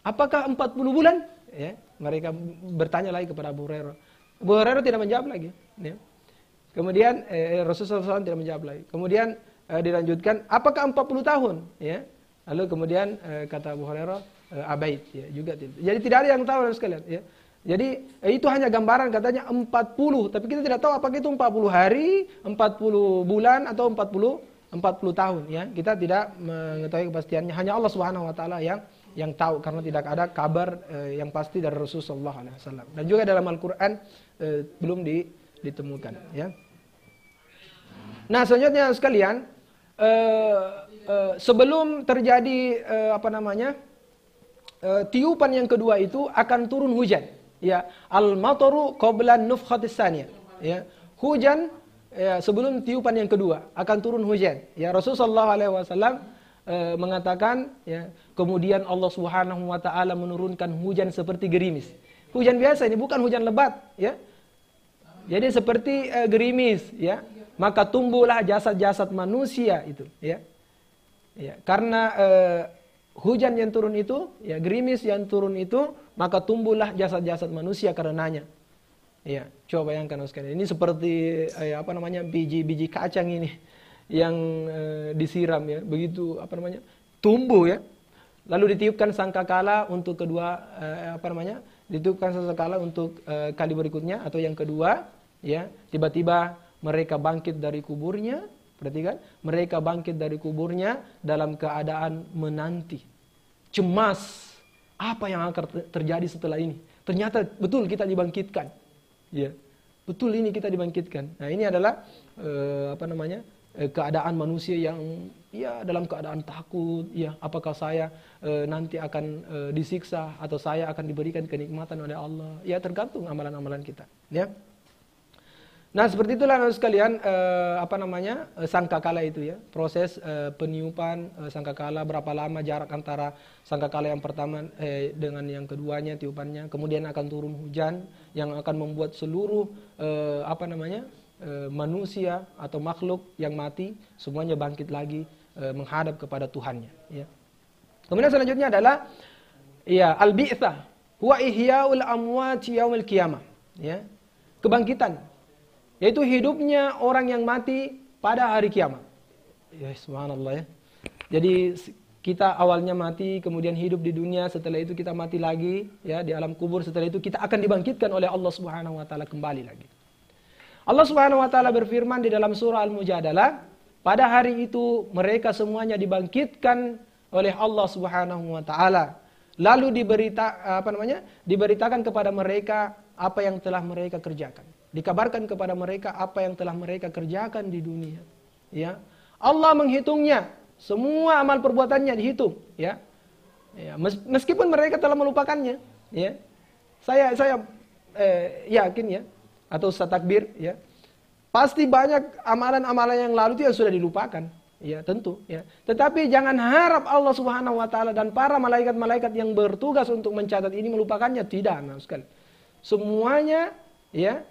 apakah 40 bulan? Ya. Mereka bertanya lagi kepada Abu Hurairah. Abu Hurairah tidak menjawab lagi, ya. Kemudian Rasulullah SAW tidak menjawab lagi. Kemudian dilanjutkan, apakah 40 tahun? Ya. Lalu kemudian kata Abu Hurairah, abait, ya, juga tidak. Jadi tidak ada yang tahu sekalian, ya. Jadi itu hanya gambaran, katanya 40, tapi kita tidak tahu apakah itu 40 hari, 40 bulan atau 40 tahun, ya. Kita tidak mengetahui kepastiannya, hanya Allah Subhanahu wa taala yang tahu, karena tidak ada kabar yang pasti dari Rasulullah SAW. Dan juga dalam Al-Quran belum ditemukan, ya. Nah, selanjutnya sekalian, sebelum terjadi tiupan yang kedua itu akan turun hujan. Ya, al-mataru qabla nufkhatis tsaniyah. Ya, hujan sebelum tiupan yang kedua akan turun hujan. Ya, Rasulullah SAW mengatakan, ya, kemudian Allah Subhanahu wa taala menurunkan hujan seperti gerimis. Hujan biasa ini, bukan hujan lebat, ya. Jadi seperti gerimis, ya. Maka tumbuhlah jasad-jasad manusia itu, ya. Ya, karena hujan yang turun itu, ya, gerimis yang turun itu, maka tumbuhlah jasad-jasad manusia karenanya. Ya, coba bayangkan sekalian. Ini seperti biji-biji kacang ini yang disiram, ya, begitu tumbuh, ya. Lalu ditiupkan sangkakala untuk kedua ditiupkan sangkakala untuk kali berikutnya atau yang kedua, ya. Tiba-tiba mereka bangkit dari kuburnya. Perhatikan, mereka bangkit dari kuburnya dalam keadaan menanti, cemas, apa yang akan terjadi setelah ini. Ternyata betul kita dibangkitkan, ya, betul ini kita dibangkitkan. Nah, ini adalah keadaan manusia yang, ya, dalam keadaan takut, ya, apakah saya nanti akan disiksa atau saya akan diberikan kenikmatan oleh Allah. Ya, tergantung amalan-amalan kita, ya. Nah, seperti itulah sekalian sangkakala itu, ya. Proses peniupan sangkakala, berapa lama jarak antara sangkakala yang pertama dengan yang keduanya tiupannya. Kemudian akan turun hujan yang akan membuat seluruh manusia atau makhluk yang mati semuanya bangkit lagi menghadap kepada Tuhannya, ya. Kemudian selanjutnya adalah, ya, al-bi'tsah huwa ihya'ul amwat yaumil qiyamah, ya. Kebangkitan, yaitu hidupnya orang yang mati pada hari kiamat. Ya, subhanallah, ya. Jadi kita awalnya mati, kemudian hidup di dunia, setelah itu kita mati lagi, ya, di alam kubur, setelah itu kita akan dibangkitkan oleh Allah Subhanahu wa taala kembali lagi. Allah Subhanahu wa taala berfirman di dalam surah Al-Mujadalah, pada hari itu mereka semuanya dibangkitkan oleh Allah Subhanahu wa taala. Lalu diberitakan kepada mereka apa yang telah mereka kerjakan. Dikabarkan kepada mereka apa yang telah mereka kerjakan di dunia, ya. Allah menghitungnya, semua amal perbuatannya dihitung, ya. Ya, meskipun mereka telah melupakannya, ya. Saya yakin, ya, atau saya takbir, ya. Pasti banyak amalan-amalan yang lalu itu yang sudah dilupakan, ya, tentu, ya. Tetapi jangan harap Allah Subhanahu wa taala dan para malaikat-malaikat yang bertugas untuk mencatat ini melupakannya, tidak, sekali. Semuanya, ya,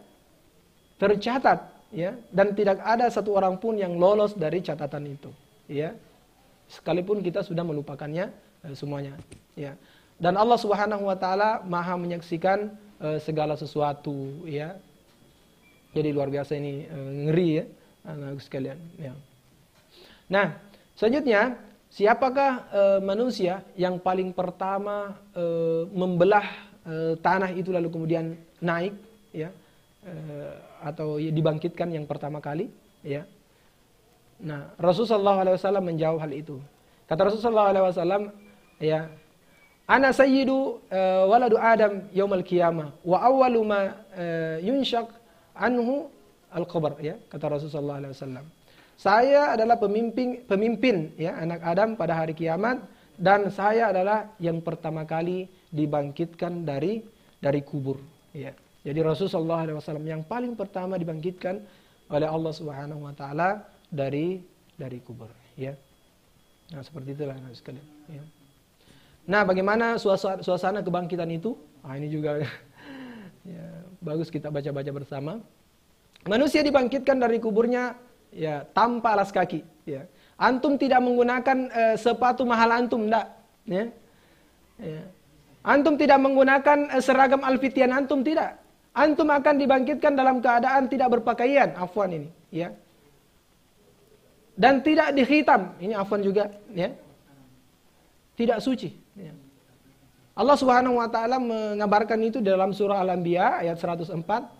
tercatat, ya, dan tidak ada satu orang pun yang lolos dari catatan itu, ya. Sekalipun kita sudah melupakannya semuanya, ya. Dan Allah Subhanahu wa taala Maha menyaksikan segala sesuatu, ya. Jadi luar biasa ini, ngeri, ya, anak sekalian, ya. Nah, selanjutnya, siapakah manusia yang paling pertama membelah tanah itu lalu kemudian naik, ya, atau dibangkitkan yang pertama kali, ya. Nah, Rasulullah SAW menjawab hal itu. Kata Rasulullah SAW, ya, ana sayyidu waladu Adam yaumal qiyamah wa awwalu ma yunshaq anhu al-qabr, ya, kata Rasulullah SAW. Saya adalah pemimpin, ya, anak Adam pada hari kiamat, dan saya adalah yang pertama kali dibangkitkan dari kubur, ya. Jadi Rasulullah SAW yang paling pertama dibangkitkan oleh Allah Subhanahu wa taala dari kubur, ya. Nah, seperti itulah sekalian, ya. Nah, bagaimana suasana kebangkitan itu? Ah, ini juga ya, bagus kita baca-baca bersama. Manusia dibangkitkan dari kuburnya, ya, tanpa alas kaki, ya. Antum tidak menggunakan sepatu mahal antum, enggak, ya. Ya. Antum tidak menggunakan seragam alfitian antum, tidak. Antum akan dibangkitkan dalam keadaan tidak berpakaian, afwan ini, ya. Dan tidak dihitam, ini afwan juga, ya. Tidak suci, ya. Allah Subhanahu wa taala mengabarkan itu dalam surah Al-Anbiya ayat 104,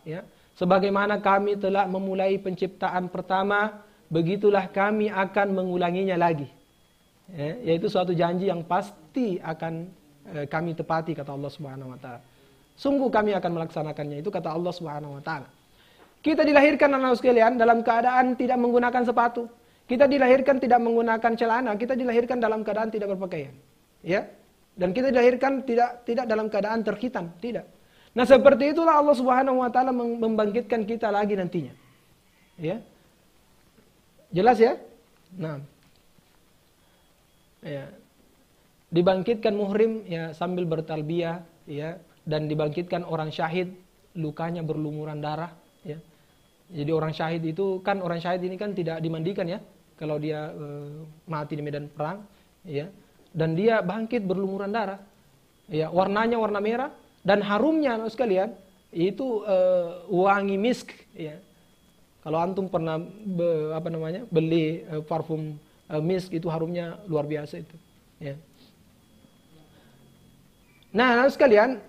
ya. Sebagaimana kami telah memulai penciptaan pertama, begitulah kami akan mengulanginya lagi. Ya, yaitu suatu janji yang pasti akan kami tepati, kata Allah Subhanahu wa taala. Sungguh kami akan melaksanakannya, itu kata Allah Subhanahu wa taala. Kita dilahirkan anak sekalian dalam keadaan tidak menggunakan sepatu. Kita dilahirkan tidak menggunakan celana, kita dilahirkan dalam keadaan tidak berpakaian. Ya. Dan kita dilahirkan tidak dalam keadaan terhitan, tidak. Nah, seperti itulah Allah Subhanahu wa taala membangkitkan kita lagi nantinya. Ya. Jelas ya? Nah. Ya. Dibangkitkan muhrim ya sambil bertalbiyah ya, dan dibangkitkan orang syahid lukanya berlumuran darah ya. Jadi orang syahid itu kan, orang syahid ini kan tidak dimandikan ya kalau dia mati di medan perang ya, dan dia bangkit berlumuran darah ya, warnanya warna merah dan harumnya sekalian itu wangi misk ya. Kalau antum pernah beli parfum misk, itu harumnya luar biasa itu ya. Nah sekalian,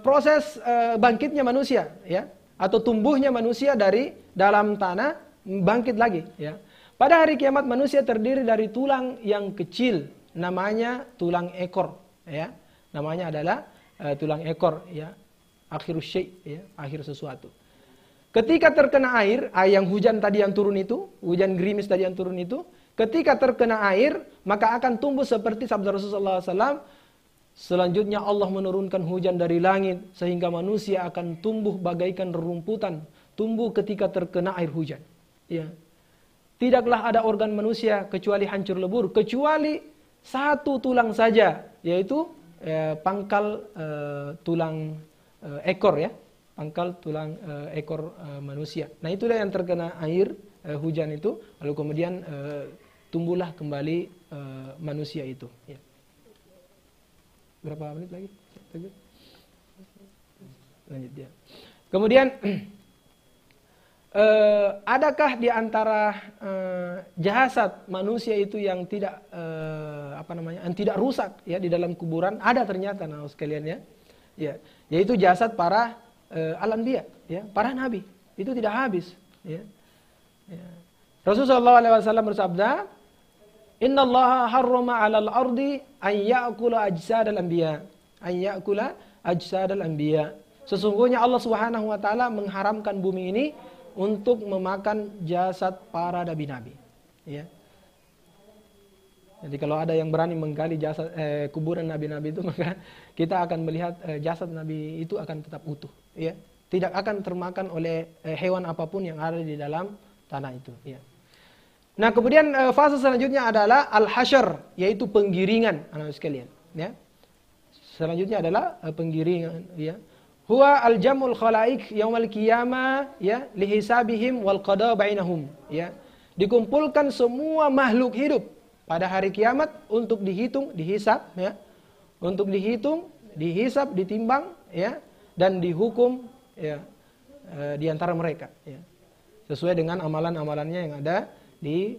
proses bangkitnya manusia ya, atau tumbuhnya manusia dari dalam tanah bangkit lagi ya. Pada hari kiamat manusia terdiri dari tulang yang kecil, namanya tulang ekor ya. Namanya adalah tulang ekor ya. Akhirus syai' ya, akhir sesuatu. Ketika terkena air yang hujan tadi yang turun itu, hujan gerimis tadi yang turun itu, ketika terkena air maka akan tumbuh seperti sabda Rasulullah SAW. Selanjutnya Allah menurunkan hujan dari langit sehingga manusia akan tumbuh bagaikan rerumputan, tumbuh ketika terkena air hujan. Ya. Tidaklah ada organ manusia kecuali hancur lebur, kecuali satu tulang saja, yaitu pangkal tulang ekor ya, pangkal tulang ekor manusia. Nah itulah yang terkena air hujan itu, lalu kemudian tumbuhlah kembali manusia itu. Ya. Berapa menit lagi? Lanjut ya. Kemudian adakah di antara jasad manusia itu yang tidak yang tidak rusak ya di dalam kuburan? Ada ternyata sekalian ya. Ya, yaitu jasad para al-anbiya ya, para nabi. Itu tidak habis ya. Ya. Rasulullah SAW bersabda, Innallaha harrama 'alal ardi an ya'kula ajsadal anbiya. An ya'kula ajsadal anbiya. Sesungguhnya Allah Subhanahu wa taala mengharamkan bumi ini untuk memakan jasad para nabi-nabi. Ya. Jadi kalau ada yang berani menggali jasad kuburan nabi-nabi itu, maka kita akan melihat jasad nabi itu akan tetap utuh, ya. Tidak akan termakan oleh hewan apapun yang ada di dalam tanah itu, ya. Nah, kemudian fase selanjutnya adalah al-hasyr, yaitu penggiringan, anak sekalian, ya. Selanjutnya adalah penggiringan, ya. Huwa al-jam'ul khalaik yaumal qiyamah, ya, lihisabihim wal qada bainahum, ya. Dikumpulkan semua makhluk hidup pada hari kiamat untuk dihitung, dihisab, ya. Untuk dihitung, dihisab, ditimbang, ya, dan dihukum, ya, di antara mereka, ya. Sesuai dengan amalan-amalannya yang ada di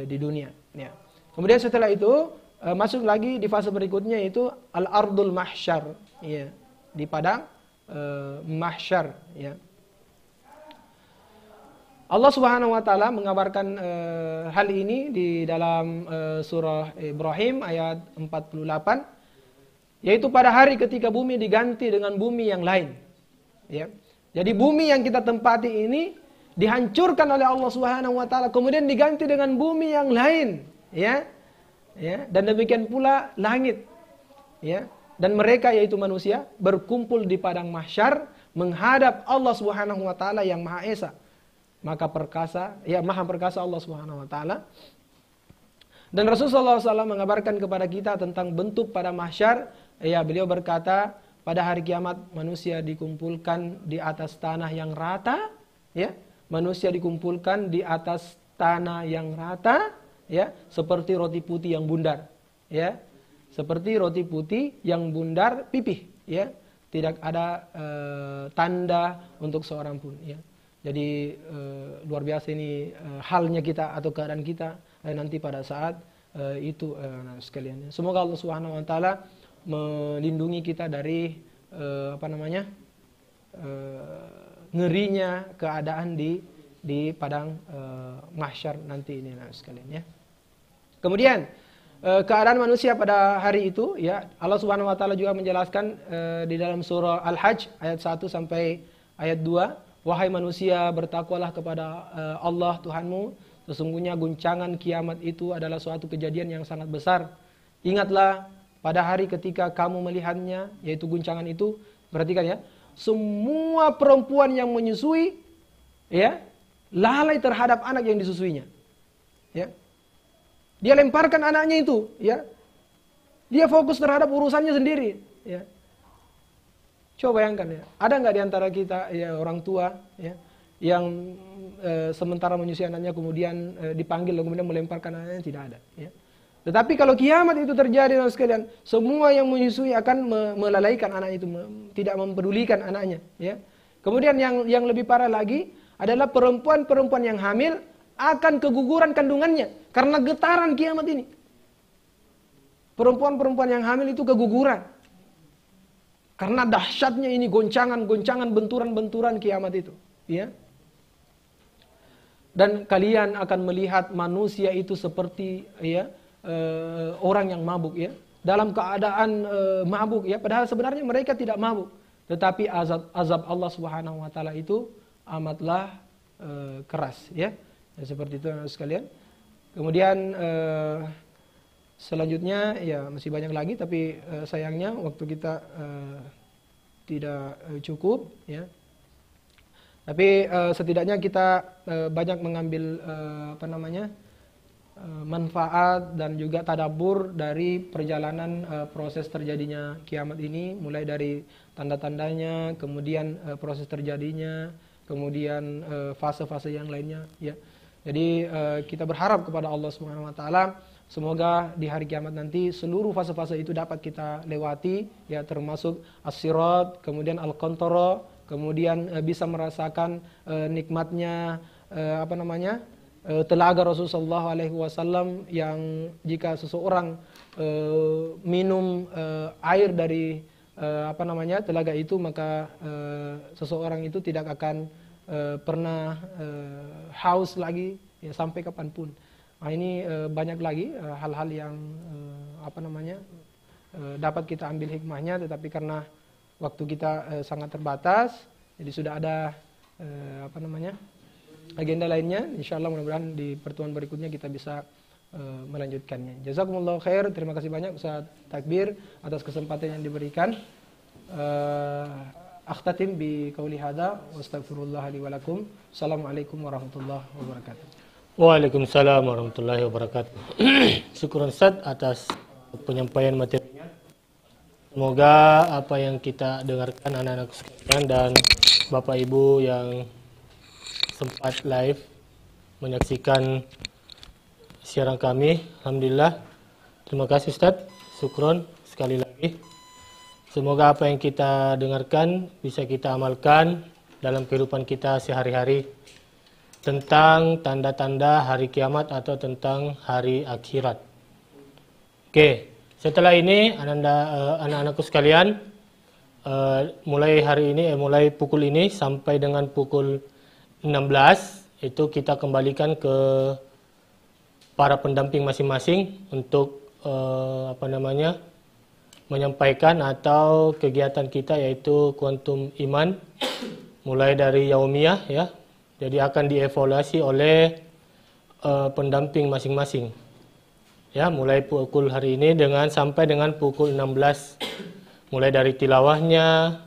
dunia, ya. Kemudian setelah itu masuk lagi di fase berikutnya, yaitu al-ardul mahsyar, ya, di padang mahsyar, ya. Allah Subhanahu wa taala mengabarkan hal ini di dalam surah Ibrahim ayat 48, yaitu pada hari ketika bumi diganti dengan bumi yang lain, ya. Jadi bumi yang kita tempati ini dihancurkan oleh Allah Subhanahu wa taala, kemudian diganti dengan bumi yang lain, ya. Ya, dan demikian pula langit, ya. Dan mereka yaitu manusia berkumpul di padang mahsyar menghadap Allah Subhanahu wa taala yang Maha Esa. Maka perkasa, ya, Maha perkasa Allah Subhanahu wa taala. Dan Rasulullah SAW mengabarkan kepada kita tentang bentuk pada mahsyar, ya, beliau berkata, pada hari kiamat manusia dikumpulkan di atas tanah yang rata, ya. Manusia dikumpulkan di atas tanah yang rata, ya, seperti roti putih yang bundar, ya. Seperti roti putih yang bundar pipih, ya. Tidak ada tanda untuk seorang pun, ya. Jadi luar biasa ini halnya kita atau keadaan kita nanti pada saat itu, sekalian. Semoga Allah Subhanahu wa taala melindungi kita dari ngerinya keadaan di padang mahsyar nanti ini, sekalian, ya. Kemudian keadaan manusia pada hari itu, ya, Allah Subhanahu wa taala juga menjelaskan di dalam surah Al-Hajj ayat 1 sampai ayat 2, wahai manusia, bertakwalah kepada Allah Tuhanmu, sesungguhnya guncangan kiamat itu adalah suatu kejadian yang sangat besar. Ingatlah pada hari ketika kamu melihatnya, yaitu guncangan itu. Perhatikan ya, semua perempuan yang menyusui, ya, lalai terhadap anak yang disusuinya. Ya. Dia lemparkan anaknya itu, ya. Dia fokus terhadap urusannya sendiri, ya. Coba bayangkan ya, ada nggak di antara kita ya orang tua ya yang sementara menyusui anaknya kemudian dipanggil kemudian melemparkan anaknya? Tidak ada. Ya. Tetapi kalau kiamat itu terjadi dengan sekalian, semua yang menyusui akan melalaikan anak itu, tidak mempedulikan anaknya. Ya. Kemudian yang lebih parah lagi adalah perempuan-perempuan yang hamil akan keguguran kandungannya karena getaran kiamat ini. Perempuan-perempuan yang hamil itu keguguran. Karena dahsyatnya ini goncangan-goncangan, benturan-benturan kiamat itu, ya. Dan kalian akan melihat manusia itu seperti ya orang yang mabuk ya, dalam keadaan mabuk ya, padahal sebenarnya mereka tidak mabuk, tetapi azab Allah Subhanahu wa taala itu amatlah keras ya. Ya, seperti itu sekalian. Kemudian selanjutnya ya masih banyak lagi, tapi sayangnya waktu kita tidak cukup ya. Tapi setidaknya kita banyak mengambil manfaat dan juga tadabbur dari perjalanan proses terjadinya kiamat ini, mulai dari tanda-tandanya, kemudian proses terjadinya, kemudian fase-fase yang lainnya ya. Jadi kita berharap kepada Allah Subhanahu wa taala semoga di hari kiamat nanti seluruh fase-fase itu dapat kita lewati ya, termasuk as-sirat, kemudian al-qantara, kemudian bisa merasakan nikmatnya telaga Rasulullah SAW yang jika seseorang minum air dari telaga itu, maka seseorang itu tidak akan pernah haus lagi ya, sampai kapanpun. Nah, ini banyak lagi hal-hal yang dapat kita ambil hikmahnya, tetapi karena waktu kita sangat terbatas, jadi sudah ada agenda lainnya. Insyaallah mudah-mudahan di pertemuan berikutnya kita bisa melanjutkannya. Jazakumullah khair. Terima kasih banyak Ustaz Takbir atas kesempatan yang diberikan. Akhtatim bi qauli hadza wa astaghfirullah li wa lakum. Assalamualaikum warahmatullahi wabarakatuh. Waalaikumsalam warahmatullahi wabarakatuh. Syukur Ustaz atas penyampaian materinya. Semoga apa yang kita dengarkan anak-anak sekalian dan Bapak Ibu yang sempat live menyaksikan siaran kami, alhamdulillah. Terima kasih Ustaz. Syukron sekali lagi. Semoga apa yang kita dengarkan bisa kita amalkan dalam kehidupan kita sehari-hari, tentang tanda-tanda hari kiamat atau tentang hari akhirat. Oke, setelah ini anak-anakku sekalian, mulai hari ini, mulai pukul ini sampai dengan pukul 16 itu kita kembalikan ke para pendamping masing-masing untuk menyampaikan atau kegiatan kita yaitu kuantum iman, mulai dari yaumiyah ya. Jadi akan dievaluasi oleh pendamping masing-masing. Ya, mulai pukul hari ini sampai dengan pukul 16. Mulai dari tilawahnya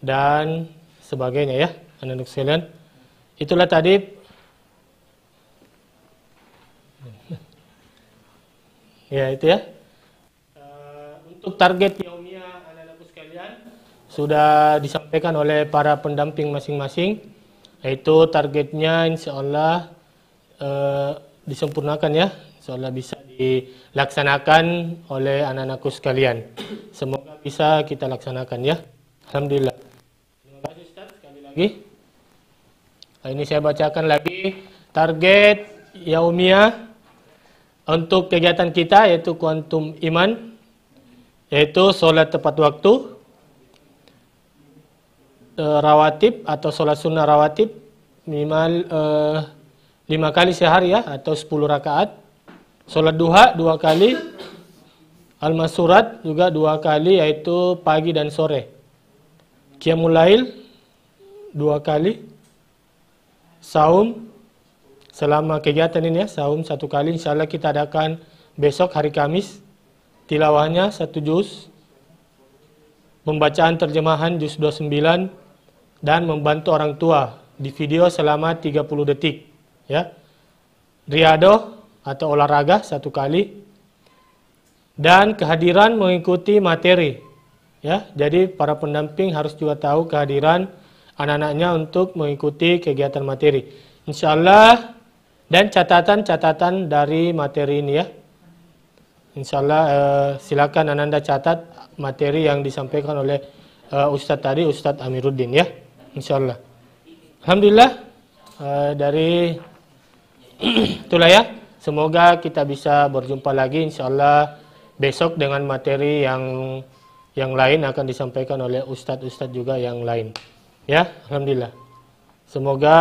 dan sebagainya ya, anak-anak sekalian. Itulah tadi ya itu ya. Untuk target yaumiyah anak-anakku sekalian sudah disampaikan oleh para pendamping masing-masing. Itu targetnya insyaallah disempurnakan ya, insyaallah bisa dilaksanakan oleh anak-anakku sekalian. Semoga bisa kita laksanakan ya. Alhamdulillah. Terima kasih Ustaz sekali lagi. Ini saya bacakan lagi target yaumiyah untuk kegiatan kita yaitu kuantum iman, yaitu sholat tepat waktu, rawatib atau sholat sunnah rawatib minimal 5 kali sehari ya, atau 10 rakaat. Sholat duha 2 kali, al-masurat juga 2 kali yaitu pagi dan sore. Qiyamul lail 2 kali, saum selama kegiatan ini ya, saum 1 kali. Insyaallah kita adakan besok hari Kamis. Tilawahnya 1 juz, pembacaan terjemahan juz 29 dan membantu orang tua di video selama 30 detik ya. Riadoh atau olahraga 1 kali dan kehadiran mengikuti materi ya. Jadi para pendamping harus juga tahu kehadiran anak-anaknya untuk mengikuti kegiatan materi. Insyaallah, dan catatan-catatan dari materi ini ya. Insyaallah silakan Ananda catat materi yang disampaikan oleh Ustadz tadi, Ustadz Amiruddin ya. Insyaallah. Alhamdulillah dari itulah ya. Semoga kita bisa berjumpa lagi insyaallah besok dengan materi yang lain akan disampaikan oleh Ustadz-Ustadz juga yang lain. Ya, alhamdulillah. Semoga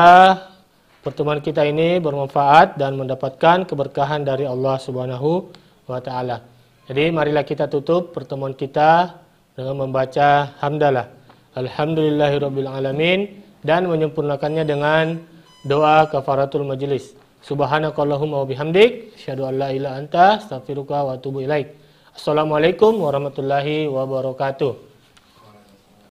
pertemuan kita ini bermanfaat dan mendapatkan keberkahan dari Allah Subhanahu wa taala. Jadi marilah kita tutup pertemuan kita dengan membaca hamdalah. Alhamdulillahirabbil alamin dan menyempurnakannya dengan doa kafaratul majlis. Subhanakallahumma wa bihamdik, asyhadu an la ilaha anta, astaghfiruka wa atubu ilaik. Assalamualaikum warahmatullahi wabarakatuh.